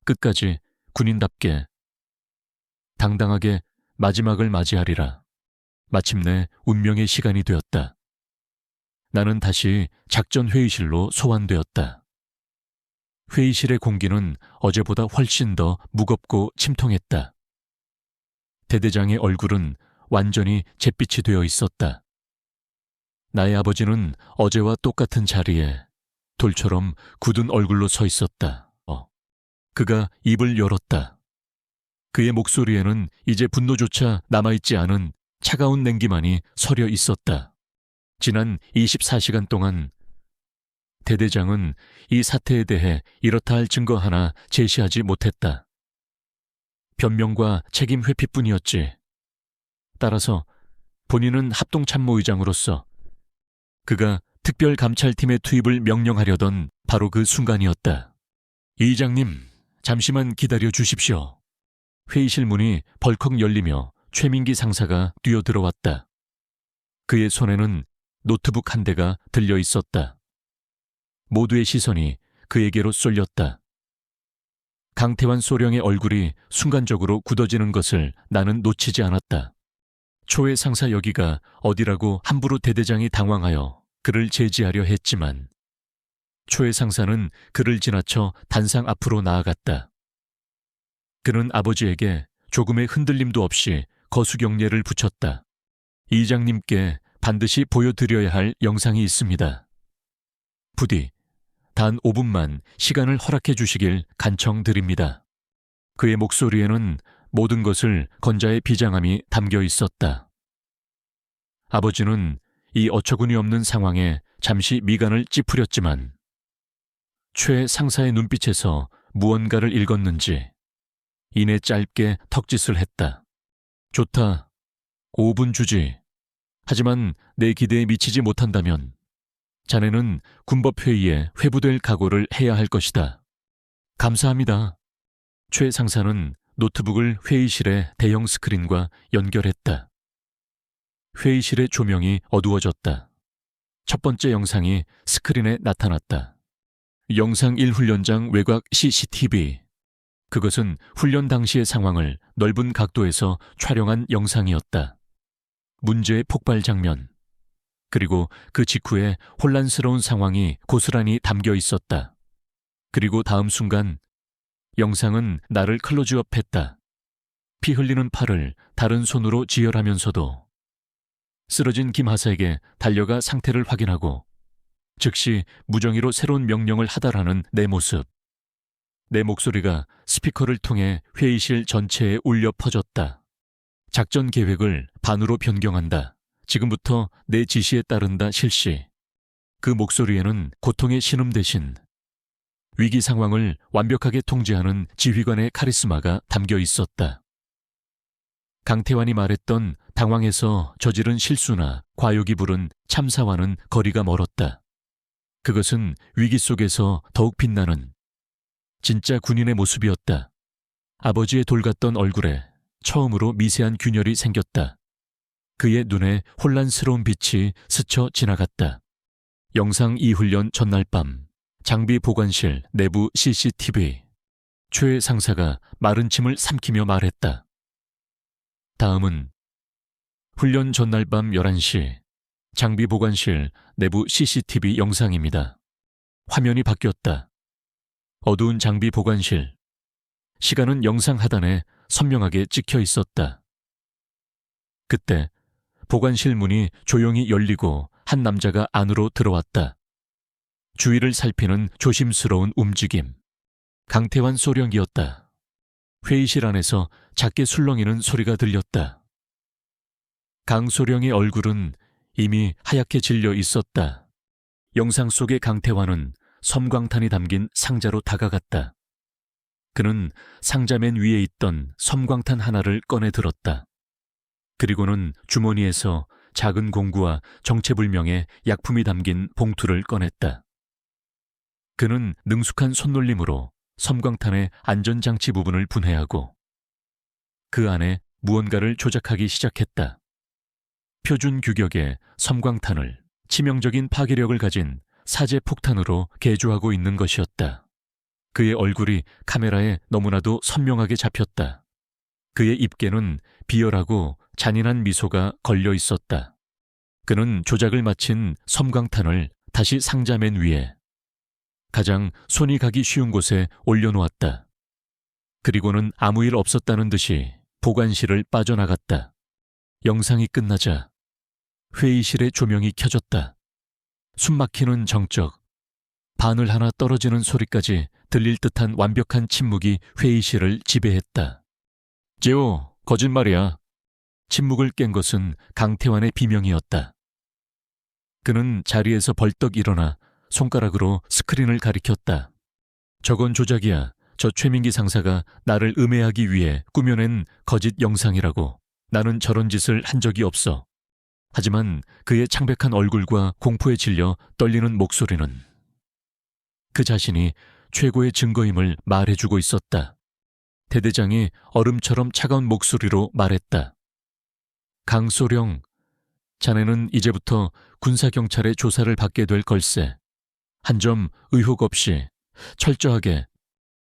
끝까지 군인답게 당당하게 마지막을 맞이하리라. 마침내 운명의 시간이 되었다. 나는 다시 작전 회의실로 소환되었다. 회의실의 공기는 어제보다 훨씬 더 무겁고 침통했다. 대대장의 얼굴은 완전히 잿빛이 되어 있었다. 나의 아버지는 어제와 똑같은 자리에 돌처럼 굳은 얼굴로 서 있었다. 그가 입을 열었다. 그의 목소리에는 이제 분노조차 남아있지 않은 차가운 냉기만이 서려 있었다. 지난 24시간 동안 대대장은 이 사태에 대해 이렇다 할 증거 하나 제시하지 못했다. 변명과 책임 회피뿐이었지. 따라서 본인은 합동참모의장으로서 그가 특별감찰팀의 투입을 명령하려던 바로 그 순간이었다. 이장님, 잠시만 기다려 주십시오. 회의실 문이 벌컥 열리며 최민기 상사가 뛰어들어왔다. 그의 손에는 노트북 한 대가 들려 있었다. 모두의 시선이 그에게로 쏠렸다. 강태환 소령의 얼굴이 순간적으로 굳어지는 것을 나는 놓치지 않았다. 초회 상사 여기가 어디라고 함부로 대대장이 당황하여 그를 제지하려 했지만 초회 상사는 그를 지나쳐 단상 앞으로 나아갔다. 그는 아버지에게 조금의 흔들림도 없이 거수경례를 붙였다. 이장님께 반드시 보여드려야 할 영상이 있습니다. 부디 단 5분만 시간을 허락해 주시길 간청드립니다. 그의 목소리에는 모든 것을 건자의 비장함이 담겨 있었다. 아버지는 이 어처구니 없는 상황에 잠시 미간을 찌푸렸지만 최 상사의 눈빛에서 무언가를 읽었는지 이내 짧게 턱짓을 했다. 좋다. 5분 주지. 하지만 내 기대에 미치지 못한다면 자네는 군법회의에 회부될 각오를 해야 할 것이다. 감사합니다. 최 상사는 노트북을 회의실의 대형 스크린과 연결했다. 회의실의 조명이 어두워졌다. 첫 번째 영상이 스크린에 나타났다. 영상 1훈련장 외곽 CCTV. 그것은 훈련 당시의 상황을 넓은 각도에서 촬영한 영상이었다. 문제의 폭발 장면, 그리고 그 직후에 혼란스러운 상황이 고스란히 담겨 있었다. 그리고 다음 순간 영상은 나를 클로즈업했다. 피 흘리는 팔을 다른 손으로 지혈하면서도 쓰러진 김하사에게 달려가 상태를 확인하고 즉시 무정의로 새로운 명령을 하달하는 내 모습. 내 목소리가 스피커를 통해 회의실 전체에 울려 퍼졌다. 작전 계획을 반으로 변경한다. 지금부터 내 지시에 따른다 실시. 그 목소리에는 고통의 신음 대신 위기 상황을 완벽하게 통제하는 지휘관의 카리스마가 담겨 있었다. 강태환이 말했던 당황해서 저지른 실수나 과욕이 부른 참사와는 거리가 멀었다. 그것은 위기 속에서 더욱 빛나는 진짜 군인의 모습이었다. 아버지의 돌같던 얼굴에 처음으로 미세한 균열이 생겼다. 그의 눈에 혼란스러운 빛이 스쳐 지나갔다. 영상 2훈련 전날 밤, 장비 보관실 내부 CCTV. 최 상사가 마른 침을 삼키며 말했다. 다음은 훈련 전날 밤 11시, 장비 보관실 내부 CCTV 영상입니다. 화면이 바뀌었다. 어두운 장비 보관실. 시간은 영상 하단에 선명하게 찍혀 있었다. 그때 보관실 문이 조용히 열리고 한 남자가 안으로 들어왔다. 주위를 살피는 조심스러운 움직임. 강태환 소령이었다. 회의실 안에서 작게 술렁이는 소리가 들렸다. 강소령의 얼굴은 이미 하얗게 질려 있었다. 영상 속의 강태환은 섬광탄이 담긴 상자로 다가갔다. 그는 상자 맨 위에 있던 섬광탄 하나를 꺼내 들었다. 그리고는 주머니에서 작은 공구와 정체불명의 약품이 담긴 봉투를 꺼냈다. 그는 능숙한 손놀림으로 섬광탄의 안전장치 부분을 분해하고 그 안에 무언가를 조작하기 시작했다. 표준 규격의 섬광탄을 치명적인 파괴력을 가진 사제 폭탄으로 개조하고 있는 것이었다. 그의 얼굴이 카메라에 너무나도 선명하게 잡혔다. 그의 입계는 비열하고 잔인한 미소가 걸려 있었다. 그는 조작을 마친 섬광탄을 다시 상자 맨 위에 가장 손이 가기 쉬운 곳에 올려놓았다. 그리고는 아무 일 없었다는 듯이 보관실을 빠져나갔다. 영상이 끝나자 회의실의 조명이 켜졌다. 숨막히는 정적, 바늘 하나 떨어지는 소리까지 들릴 듯한 완벽한 침묵이 회의실을 지배했다. 재호, 거짓말이야. 침묵을 깬 것은 강태환의 비명이었다. 그는 자리에서 벌떡 일어나 손가락으로 스크린을 가리켰다. 저건 조작이야. 저 최민기 상사가 나를 음해하기 위해 꾸며낸 거짓 영상이라고. 나는 저런 짓을 한 적이 없어. 하지만 그의 창백한 얼굴과 공포에 질려 떨리는 목소리는 그 자신이 최고의 증거임을 말해주고 있었다. 대대장이 얼음처럼 차가운 목소리로 말했다. 강소령, 자네는 이제부터 군사경찰의 조사를 받게 될 걸세. 한 점 의혹 없이 철저하게.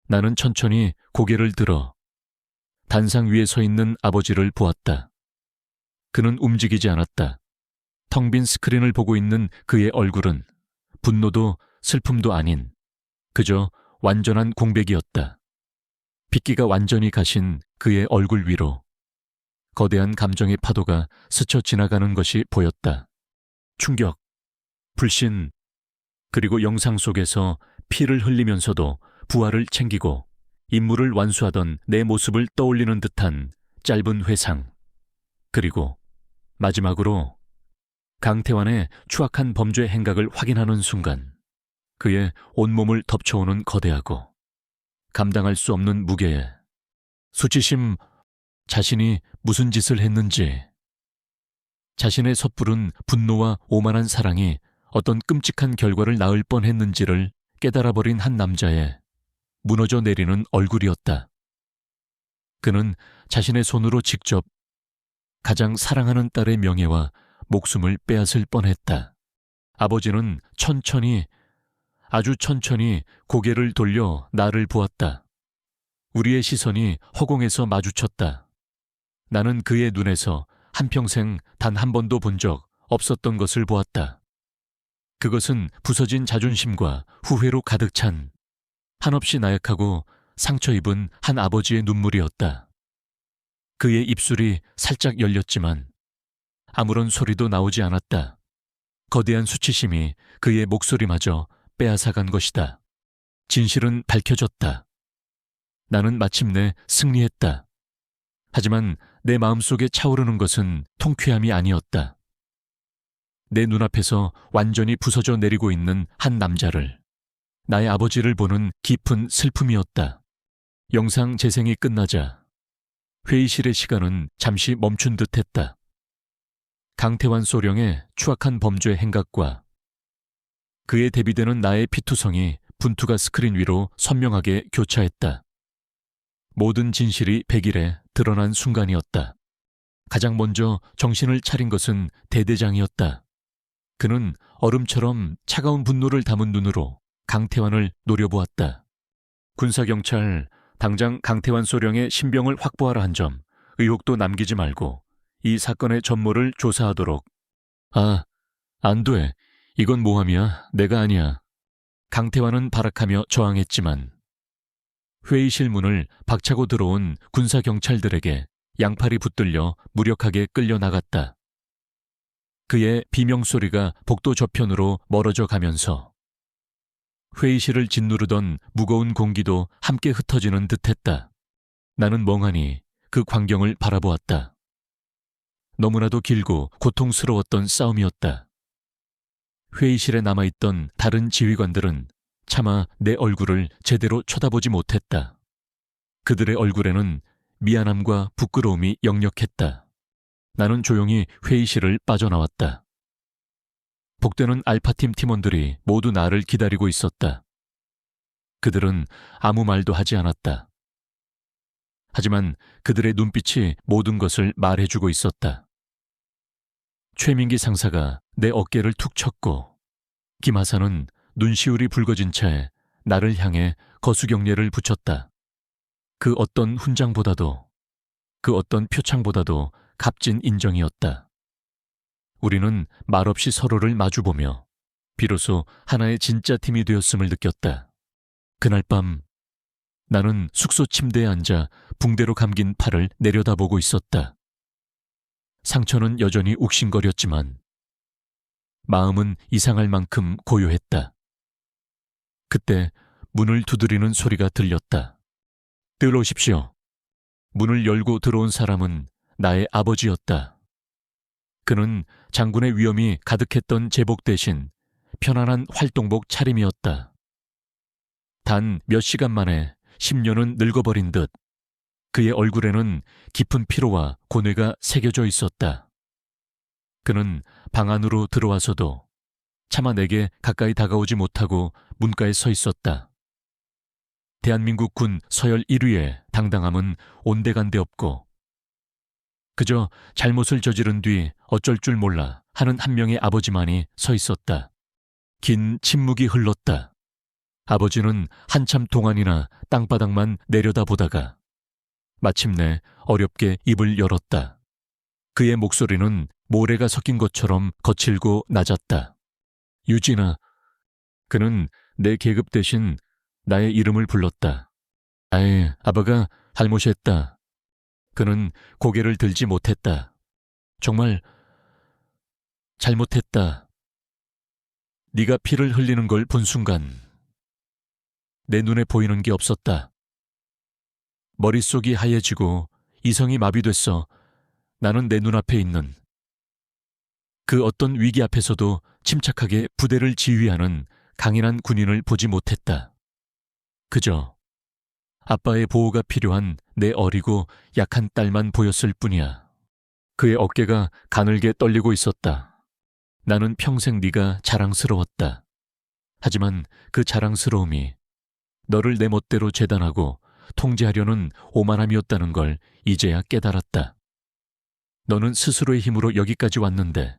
나는 천천히 고개를 들어 단상 위에 서 있는 아버지를 보았다. 그는 움직이지 않았다. 텅 빈 스크린을 보고 있는 그의 얼굴은 분노도 슬픔도 아닌 그저 완전한 공백이었다. 빗기가 완전히 가신 그의 얼굴 위로 거대한 감정의 파도가 스쳐 지나가는 것이 보였다. 충격, 불신, 그리고 영상 속에서 피를 흘리면서도 부하를 챙기고 임무를 완수하던 내 모습을 떠올리는 듯한 짧은 회상. 그리고 마지막으로 강태환의 추악한 범죄 행각을 확인하는 순간 그의 온몸을 덮쳐오는 거대하고 감당할 수 없는 무게에 수치심, 자신이 무슨 짓을 했는지, 자신의 섣부른 분노와 오만한 사랑이 어떤 끔찍한 결과를 낳을 뻔했는지를 깨달아버린 한 남자의 무너져 내리는 얼굴이었다. 그는 자신의 손으로 직접 가장 사랑하는 딸의 명예와 목숨을 빼앗을 뻔했다. 아버지는 천천히, 아주 천천히 고개를 돌려 나를 보았다. 우리의 시선이 허공에서 마주쳤다. 나는 그의 눈에서 한평생 단 한 번도 본 적 없었던 것을 보았다. 그것은 부서진 자존심과 후회로 가득 찬 한없이 나약하고 상처 입은 한 아버지의 눈물이었다. 그의 입술이 살짝 열렸지만 아무런 소리도 나오지 않았다. 거대한 수치심이 그의 목소리마저 빼앗아간 것이다. 진실은 밝혀졌다. 나는 마침내 승리했다. 하지만 내 마음속에 차오르는 것은 통쾌함이 아니었다. 내 눈앞에서 완전히 부서져 내리고 있는 한 남자를, 나의 아버지를 보는 깊은 슬픔이었다. 영상 재생이 끝나자 회의실의 시간은 잠시 멈춘 듯했다. 강태환 소령의 추악한 범죄 행각과 그에 대비되는 나의 피투성이 분투가 스크린 위로 선명하게 교차했다. 모든 진실이 백일에 드러난 순간이었다. 가장 먼저 정신을 차린 것은 대대장이었다. 그는 얼음처럼 차가운 분노를 담은 눈으로 강태환을 노려보았다. 군사경찰, 당장 강태환 소령의 신병을 확보하라 한 점, 의혹도 남기지 말고 이 사건의 전모를 조사하도록. 아, 안 돼. 이건 모함이야. 내가 아니야. 강태환은 발악하며 저항했지만 회의실 문을 박차고 들어온 군사경찰들에게 양팔이 붙들려 무력하게 끌려나갔다. 그의 비명소리가 복도 저편으로 멀어져 가면서 회의실을 짓누르던 무거운 공기도 함께 흩어지는 듯했다. 나는 멍하니 그 광경을 바라보았다. 너무나도 길고 고통스러웠던 싸움이었다. 회의실에 남아있던 다른 지휘관들은 차마 내 얼굴을 제대로 쳐다보지 못했다. 그들의 얼굴에는 미안함과 부끄러움이 역력했다. 나는 조용히 회의실을 빠져나왔다. 복되는 알파팀 팀원들이 모두 나를 기다리고 있었다. 그들은 아무 말도 하지 않았다. 하지만 그들의 눈빛이 모든 것을 말해주고 있었다. 최민기 상사가 내 어깨를 툭 쳤고 김하사는 눈시울이 붉어진 채 나를 향해 거수경례를 붙였다. 그 어떤 훈장보다도, 그 어떤 표창보다도 값진 인정이었다. 우리는 말없이 서로를 마주보며 비로소 하나의 진짜 팀이 되었음을 느꼈다. 그날 밤 나는 숙소 침대에 앉아 붕대로 감긴 팔을 내려다보고 있었다. 상처는 여전히 욱신거렸지만 마음은 이상할 만큼 고요했다. 그때 문을 두드리는 소리가 들렸다. 들어오십시오. 문을 열고 들어온 사람은 나의 아버지였다. 그는 장군의 위엄이 가득했던 제복 대신 편안한 활동복 차림이었다. 단 몇 시간 만에 10년은 늙어버린 듯 그의 얼굴에는 깊은 피로와 고뇌가 새겨져 있었다. 그는 방 안으로 들어와서도 차마 내게 가까이 다가오지 못하고 문가에 서 있었다. 대한민국 군 서열 1위의 당당함은 온데간데 없고 그저 잘못을 저지른 뒤 어쩔 줄 몰라 하는 한 명의 아버지만이 서 있었다. 긴 침묵이 흘렀다. 아버지는 한참 동안이나 땅바닥만 내려다보다가 마침내 어렵게 입을 열었다. 그의 목소리는 모래가 섞인 것처럼 거칠고 낮았다. 유진아. 그는 내 계급 대신 나의 이름을 불렀다. 아이, 아빠가 잘못했다. 그는 고개를 들지 못했다. 정말 잘못했다. 네가 피를 흘리는 걸 본 순간 내 눈에 보이는 게 없었다. 머릿속이 하얘지고 이성이 마비됐어. 나는 내 눈앞에 있는 그 어떤 위기 앞에서도 침착하게 부대를 지휘하는 강인한 군인을 보지 못했다. 그저 아빠의 보호가 필요한 내 어리고 약한 딸만 보였을 뿐이야. 그의 어깨가 가늘게 떨리고 있었다. 나는 평생 네가 자랑스러웠다. 하지만 그 자랑스러움이 너를 내 멋대로 재단하고 통제하려는 오만함이었다는 걸 이제야 깨달았다. 너는 스스로의 힘으로 여기까지 왔는데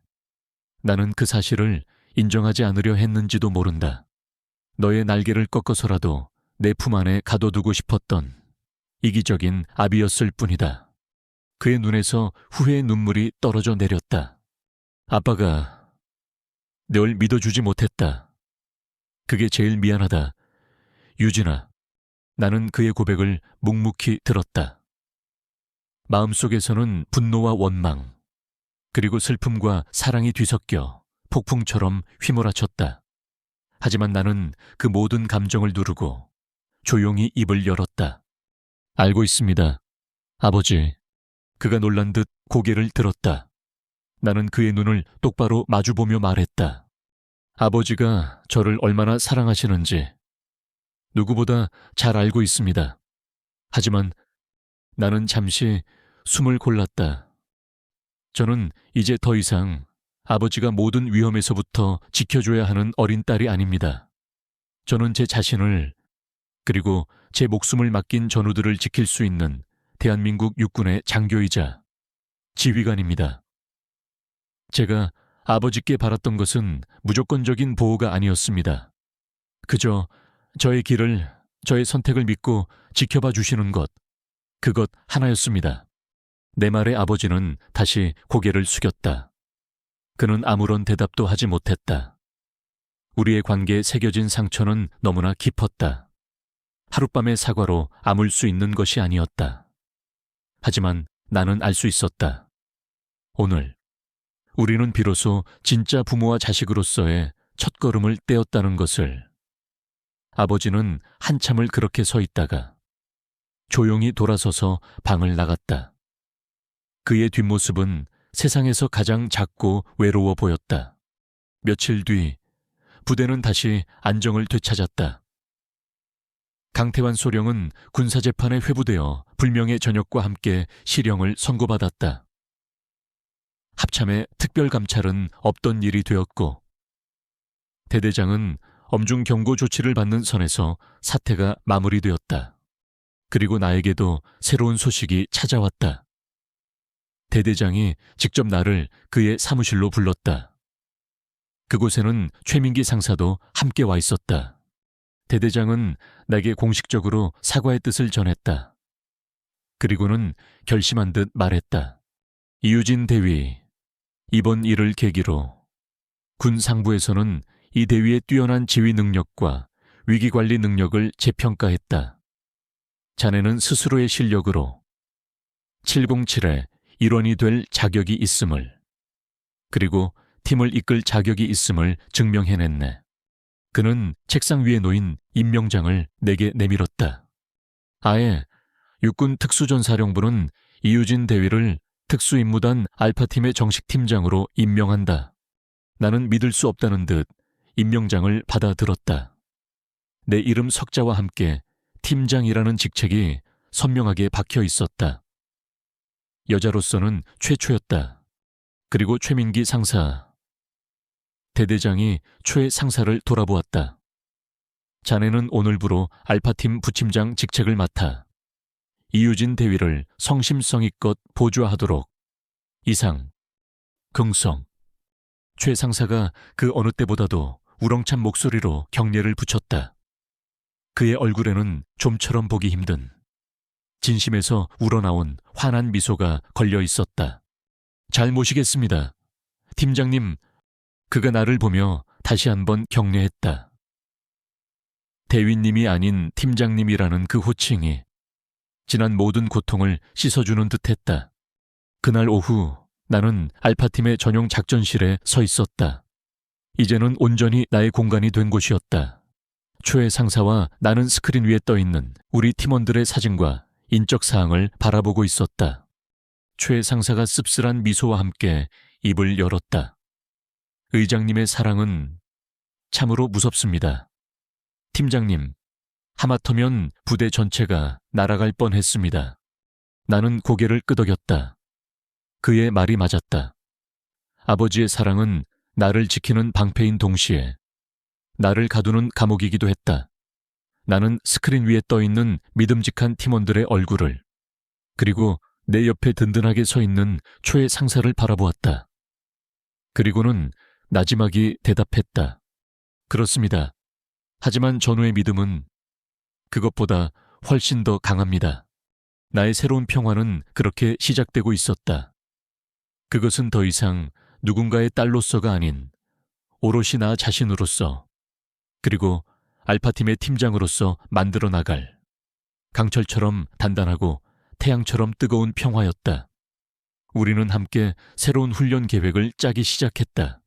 나는 그 사실을 인정하지 않으려 했는지도 모른다. 너의 날개를 꺾어서라도 내 품 안에 가둬두고 싶었던 이기적인 아비였을 뿐이다. 그의 눈에서 후회의 눈물이 떨어져 내렸다. 아빠가 널 믿어주지 못했다. 그게 제일 미안하다. 유진아. 나는 그의 고백을 묵묵히 들었다. 마음속에서는 분노와 원망, 그리고 슬픔과 사랑이 뒤섞여 폭풍처럼 휘몰아쳤다. 하지만 나는 그 모든 감정을 누르고 조용히 입을 열었다. 알고 있습니다. 아버지. 그가 놀란 듯 고개를 들었다. 나는 그의 눈을 똑바로 마주보며 말했다. 아버지가 저를 얼마나 사랑하시는지 누구보다 잘 알고 있습니다. 하지만 나는 잠시 숨을 골랐다. 저는 이제 더 이상 아버지가 모든 위험에서부터 지켜줘야 하는 어린 딸이 아닙니다. 저는 제 자신을 그리고 제 목숨을 맡긴 전우들을 지킬 수 있는 대한민국 육군의 장교이자 지휘관입니다. 제가 아버지께 바랐던 것은 무조건적인 보호가 아니었습니다. 그저 저의 길을, 저의 선택을 믿고 지켜봐 주시는 것, 그것 하나였습니다. 내 말에 아버지는 다시 고개를 숙였다. 그는 아무런 대답도 하지 못했다. 우리의 관계에 새겨진 상처는 너무나 깊었다. 하룻밤의 사과로 아물 수 있는 것이 아니었다. 하지만 나는 알 수 있었다. 오늘 우리는 비로소 진짜 부모와 자식으로서의 첫걸음을 떼었다는 것을. 아버지는 한참을 그렇게 서 있다가 조용히 돌아서서 방을 나갔다. 그의 뒷모습은 세상에서 가장 작고 외로워 보였다. 며칠 뒤 부대는 다시 안정을 되찾았다. 강태환 소령은 군사재판에 회부되어 불명예 전역과 함께 실형을 선고받았다. 합참의 특별감찰은 없던 일이 되었고 대대장은 엄중 경고 조치를 받는 선에서 사태가 마무리되었다. 그리고 나에게도 새로운 소식이 찾아왔다. 대대장이 직접 나를 그의 사무실로 불렀다. 그곳에는 최민기 상사도 함께 와 있었다. 대대장은 내게 공식적으로 사과의 뜻을 전했다. 그리고는 결심한 듯 말했다. 이유진 대위, 이번 일을 계기로 군 상부에서는 이 대위의 뛰어난 지휘 능력과 위기관리 능력을 재평가했다. 자네는 스스로의 실력으로 707의 일원이 될 자격이 있음을, 그리고 팀을 이끌 자격이 있음을 증명해냈네. 그는 책상 위에 놓인 임명장을 내게 내밀었다. 아예 육군 특수전사령부는 이유진 대위를 특수임무단 알파팀의 정식 팀장으로 임명한다. 나는 믿을 수 없다는 듯 임명장을 받아들었다. 내 이름 석자와 함께 팀장이라는 직책이 선명하게 박혀 있었다. 여자로서는 최초였다. 그리고 최민기 상사. 대대장이 최 상사를 돌아보았다. 자네는 오늘부로 알파팀 부팀장 직책을 맡아 이유진 대위를 성심성의껏 보좌하도록. 이상, 긍성. 최 상사가 그 어느 때보다도 우렁찬 목소리로 격려를 붙였다. 그의 얼굴에는 좀처럼 보기 힘든 진심에서 우러나온 환한 미소가 걸려 있었다. 잘 모시겠습니다. 팀장님, 그가 나를 보며 다시 한번 격려했다. 대위님이 아닌 팀장님이라는 그 호칭이 지난 모든 고통을 씻어주는 듯했다. 그날 오후 나는 알파팀의 전용 작전실에 서 있었다. 이제는 온전히 나의 공간이 된 곳이었다. 최 상사와 나는 스크린 위에 떠있는 우리 팀원들의 사진과 인적 사항을 바라보고 있었다. 최 상사가 씁쓸한 미소와 함께 입을 열었다. 의장님의 사랑은 참으로 무섭습니다. 팀장님, 하마터면 부대 전체가 날아갈 뻔했습니다. 나는 고개를 끄덕였다. 그의 말이 맞았다. 아버지의 사랑은 나를 지키는 방패인 동시에 나를 가두는 감옥이기도 했다. 나는 스크린 위에 떠있는 믿음직한 팀원들의 얼굴을, 그리고 내 옆에 든든하게 서 있는 최 상사를 바라보았다. 그리고는 나지막이 대답했다. 그렇습니다. 하지만 전우의 믿음은 그것보다 훨씬 더 강합니다. 나의 새로운 평화는 그렇게 시작되고 있었다. 그것은 더 이상 누군가의 딸로서가 아닌 오롯이 나 자신으로서, 그리고 알파팀의 팀장으로서 만들어 나갈 강철처럼 단단하고 태양처럼 뜨거운 평화였다. 우리는 함께 새로운 훈련 계획을 짜기 시작했다.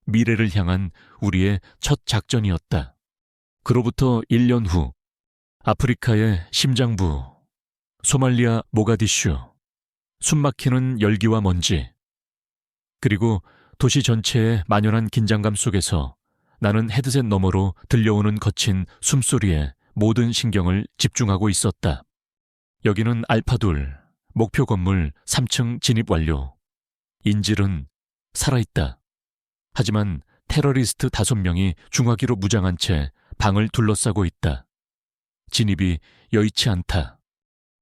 미래를 향한 우리의 첫 작전이었다. 그로부터 1년 후 아프리카의 심장부, 소말리아 모가디슈, 숨막히는 열기와 먼지, 그리고 도시 전체의 만연한 긴장감 속에서 나는 헤드셋 너머로 들려오는 거친 숨소리에 모든 신경을 집중하고 있었다. 여기는 알파2, 목표 건물 3층 진입 완료. 인질은 살아있다. 하지만 테러리스트 5명이 중화기로 무장한 채 방을 둘러싸고 있다. 진입이 여의치 않다.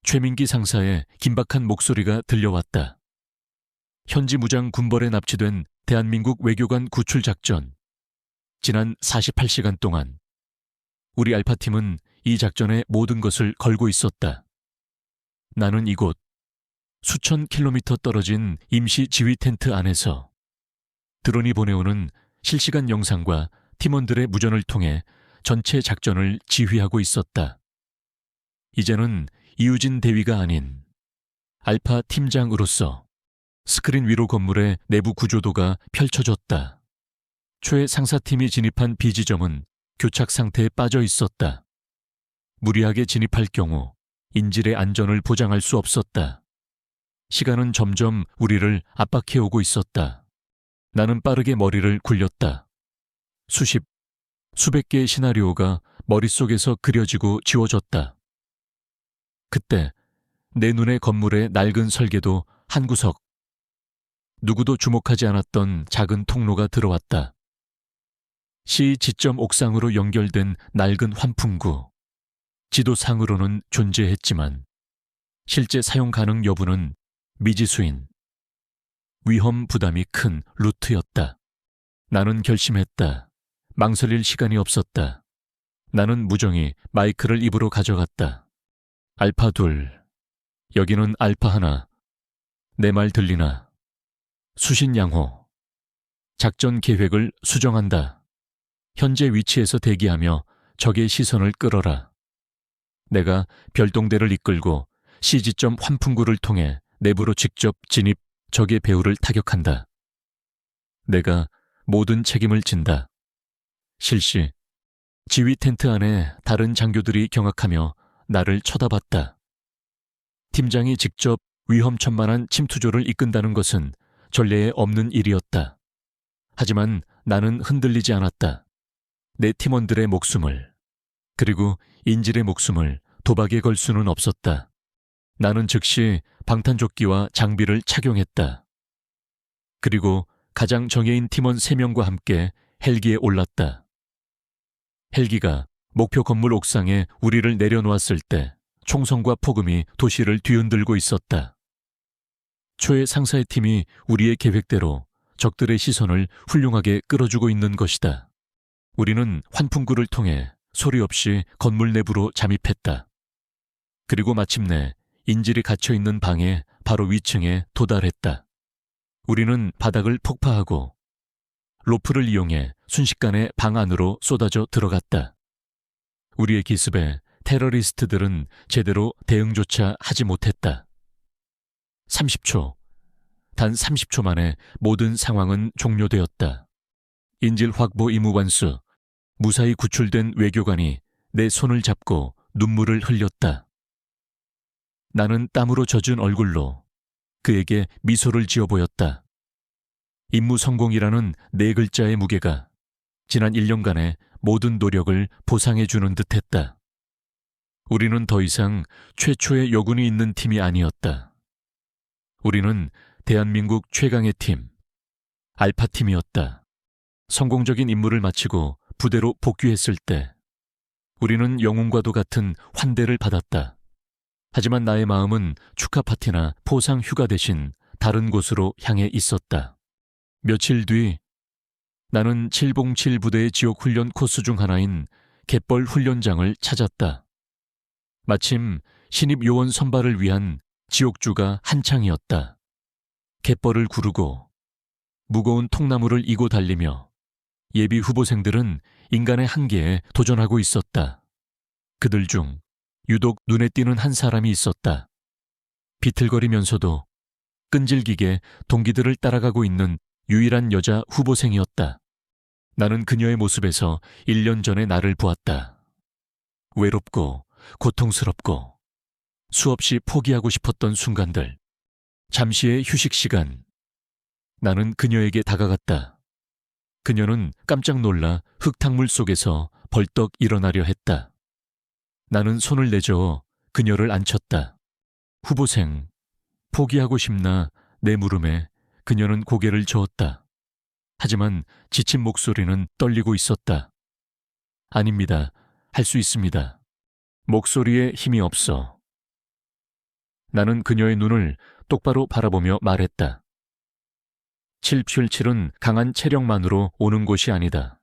최민기 상사의 긴박한 목소리가 들려왔다. 현지 무장 군벌에 납치된 대한민국 외교관 구출 작전. 지난 48시간 동안 우리 알파팀은 이 작전의 모든 것을 걸고 있었다. 나는 이곳 수천 킬로미터 떨어진 임시 지휘 텐트 안에서 드론이 보내오는 실시간 영상과 팀원들의 무전을 통해 전체 작전을 지휘하고 있었다. 이제는 이우진 대위가 아닌 알파 팀장으로서 스크린 위로 건물의 내부 구조도가 펼쳐졌다. 최상사팀이 진입한 B지점은 교착 상태에 빠져 있었다. 무리하게 진입할 경우 인질의 안전을 보장할 수 없었다. 시간은 점점 우리를 압박해오고 있었다. 나는 빠르게 머리를 굴렸다. 수백 개의 시나리오가 머릿속에서 그려지고 지워졌다. 그때 내 눈에 건물의 낡은 설계도 한 구석, 누구도 주목하지 않았던 작은 통로가 들어왔다. 시 지점 옥상으로 연결된 낡은 환풍구. 지도상으로는 존재했지만 실제 사용 가능 여부는 미지수인 위험 부담이 큰 루트였다. 나는 결심했다. 망설일 시간이 없었다. 나는 무정히 마이크를 입으로 가져갔다. 알파 2, 여기는 알파 1. 내 말 들리나? 수신양호. 작전 계획을 수정한다. 현재 위치에서 대기하며 적의 시선을 끌어라. 내가 별동대를 이끌고 C지점 환풍구를 통해 내부로 직접 진입, 적의 배후를 타격한다. 내가 모든 책임을 진다. 실시. 지휘 텐트 안에 다른 장교들이 경악하며 나를 쳐다봤다. 팀장이 직접 위험천만한 침투조를 이끈다는 것은 전례에 없는 일이었다. 하지만 나는 흔들리지 않았다. 내 팀원들의 목숨을, 그리고 인질의 목숨을 도박에 걸 수는 없었다. 나는 즉시 방탄조끼와 장비를 착용했다. 그리고 가장 정예인 팀원 3명과 함께 헬기에 올랐다. 헬기가 목표 건물 옥상에 우리를 내려놓았을 때 총성과 폭음이 도시를 뒤흔들고 있었다. 최상사의 팀이 우리의 계획대로 적들의 시선을 훌륭하게 끌어주고 있는 것이다. 우리는 환풍구를 통해 소리 없이 건물 내부로 잠입했다. 그리고 마침내 인질이 갇혀있는 방의 바로 위층에 도달했다. 우리는 바닥을 폭파하고 로프를 이용해 순식간에 방 안으로 쏟아져 들어갔다. 우리의 기습에 테러리스트들은 제대로 대응조차 하지 못했다. 30초, 단 30초 만에 모든 상황은 종료되었다. 인질 확보 임무 완수, 무사히 구출된 외교관이 내 손을 잡고 눈물을 흘렸다. 나는 땀으로 젖은 얼굴로 그에게 미소를 지어 보였다. 임무 성공이라는 4글자의 무게가 지난 1년간의 모든 노력을 보상해주는 듯했다. 우리는 더 이상 최초의 여군이 있는 팀이 아니었다. 우리는 대한민국 최강의 팀, 알파팀이었다. 성공적인 임무를 마치고 부대로 복귀했을 때 우리는 영웅과도 같은 환대를 받았다. 하지만 나의 마음은 축하 파티나 포상 휴가 대신 다른 곳으로 향해 있었다. 며칠 뒤 나는 707 부대의 지옥 훈련 코스 중 하나인 갯벌 훈련장을 찾았다. 마침 신입 요원 선발을 위한 지옥주가 한창이었다. 갯벌을 구르고 무거운 통나무를 이고 달리며 예비 후보생들은 인간의 한계에 도전하고 있었다. 그들 중 유독 눈에 띄는 한 사람이 있었다. 비틀거리면서도 끈질기게 동기들을 따라가고 있는 유일한 여자 후보생이었다. 나는 그녀의 모습에서 1년 전의 나를 보았다. 외롭고 고통스럽고 수없이 포기하고 싶었던 순간들, 잠시의 휴식 시간. 나는 그녀에게 다가갔다. 그녀는 깜짝 놀라 흙탕물 속에서 벌떡 일어나려 했다. 나는 손을 내저어 그녀를 앉혔다. 후보생, 포기하고 싶나 내 물음에 그녀는 고개를 저었다. 하지만 지친 목소리는 떨리고 있었다. 아닙니다. 할 수 있습니다. 목소리에 힘이 없어. 나는 그녀의 눈을 똑바로 바라보며 말했다. 777은 강한 체력만으로 오는 곳이 아니다.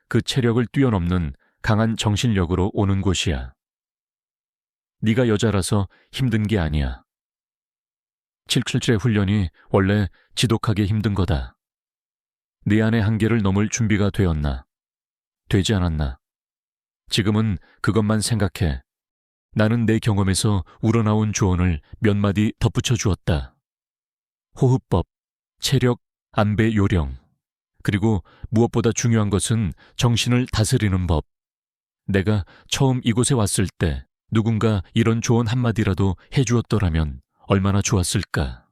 그 체력을 뛰어넘는 강한 정신력으로 오는 곳이야. 네가 여자라서 힘든 게 아니야. 777의 훈련이 원래 지독하게 힘든 거다. 네 안의 한계를 넘을 준비가 되었나? 되지 않았나? 지금은 그것만 생각해. 나는 내 경험에서 우러나온 조언을 몇 마디 덧붙여 주었다. 호흡법, 체력, 안배 요령, 그리고 무엇보다 중요한 것은 정신을 다스리는 법. 내가 처음 이곳에 왔을 때 누군가 이런 조언 한마디라도 해주었더라면 얼마나 좋았을까.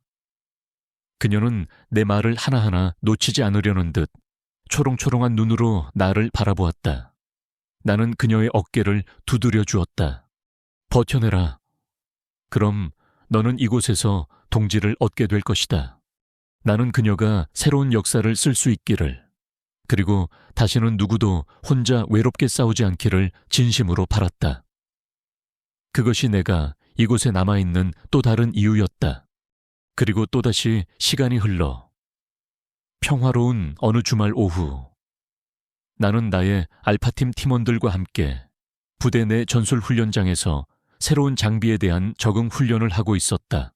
그녀는 내 말을 하나하나 놓치지 않으려는 듯 초롱초롱한 눈으로 나를 바라보았다. 나는 그녀의 어깨를 두드려 주었다. 버텨내라. 그럼 너는 이곳에서 동지를 얻게 될 것이다. 나는 그녀가 새로운 역사를 쓸 수 있기를, 그리고 다시는 누구도 혼자 외롭게 싸우지 않기를 진심으로 바랐다. 그것이 내가 이곳에 남아있는 또 다른 이유였다. 그리고 또다시 시간이 흘러 평화로운 어느 주말 오후, 나는 나의 알파팀 팀원들과 함께 부대 내 전술훈련장에서 새로운 장비에 대한 적응 훈련을 하고 있었다.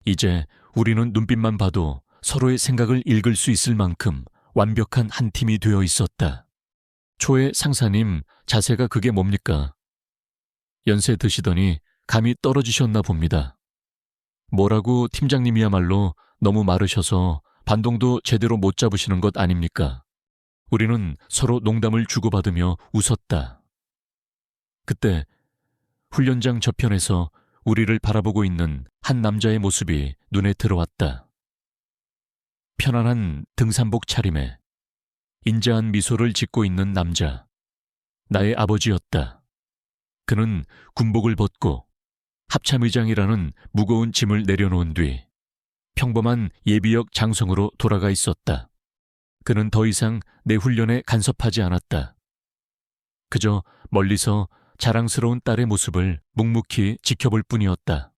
이제 우리는 눈빛만 봐도 서로의 생각을 읽을 수 있을 만큼 완벽한 한 팀이 되어 있었다. 초의 상사님, 자세가 그게 뭡니까? 연세 드시더니 감이 떨어지셨나 봅니다. 뭐라고 팀장님이야말로 너무 마르셔서 반동도 제대로 못 잡으시는 것 아닙니까? 우리는 서로 농담을 주고받으며 웃었다. 그때 훈련장 저편에서 우리를 바라보고 있는 한 남자의 모습이 눈에 들어왔다. 편안한 등산복 차림에 인자한 미소를 짓고 있는 남자. 나의 아버지였다. 그는 군복을 벗고 합참의장이라는 무거운 짐을 내려놓은 뒤 평범한 예비역 장성으로 돌아가 있었다. 그는 더 이상 내 훈련에 간섭하지 않았다. 그저 멀리서 자랑스러운 딸의 모습을 묵묵히 지켜볼 뿐이었다.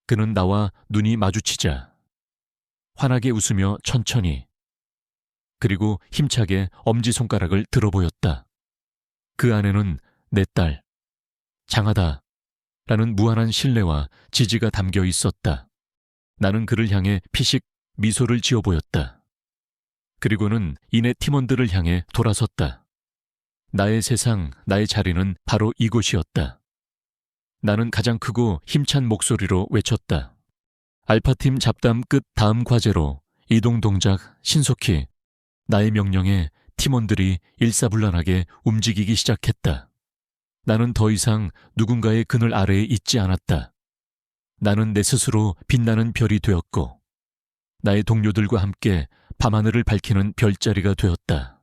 그는 나와 눈이 마주치자 환하게 웃으며 천천히, 그리고 힘차게 엄지손가락을 들어보였다. 그 안에는 내 딸, 장하다 라는 무한한 신뢰와 지지가 담겨 있었다. 나는 그를 향해 피식 미소를 지어 보였다. 그리고는 이내 팀원들을 향해 돌아섰다. 나의 세상, 나의 자리는 바로 이곳이었다. 나는 가장 크고 힘찬 목소리로 외쳤다. 알파팀 잡담 끝 다음 과제로 이동 동작 신속히. 나의 명령에 팀원들이 일사불란하게 움직이기 시작했다. 나는 더 이상 누군가의 그늘 아래에 있지 않았다. 나는 내 스스로 빛나는 별이 되었고 나의 동료들과 함께 밤하늘을 밝히는 별자리가 되었다.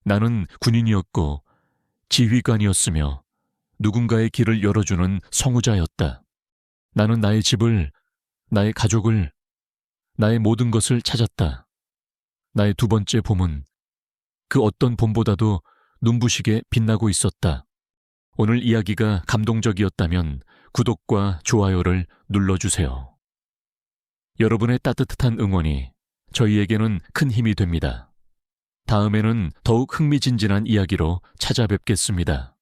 나는 군인이었고 지휘관이었으며 누군가의 길을 열어주는 성우자였다. 나는 나의 집을, 나의 가족을, 나의 모든 것을 찾았다. 나의 두 번째 봄은 그 어떤 봄보다도 눈부시게 빛나고 있었다. 오늘 이야기가 감동적이었다면 구독과 좋아요를 눌러주세요. 여러분의 따뜻한 응원이 저희에게는 큰 힘이 됩니다. 다음에는 더욱 흥미진진한 이야기로 찾아뵙겠습니다.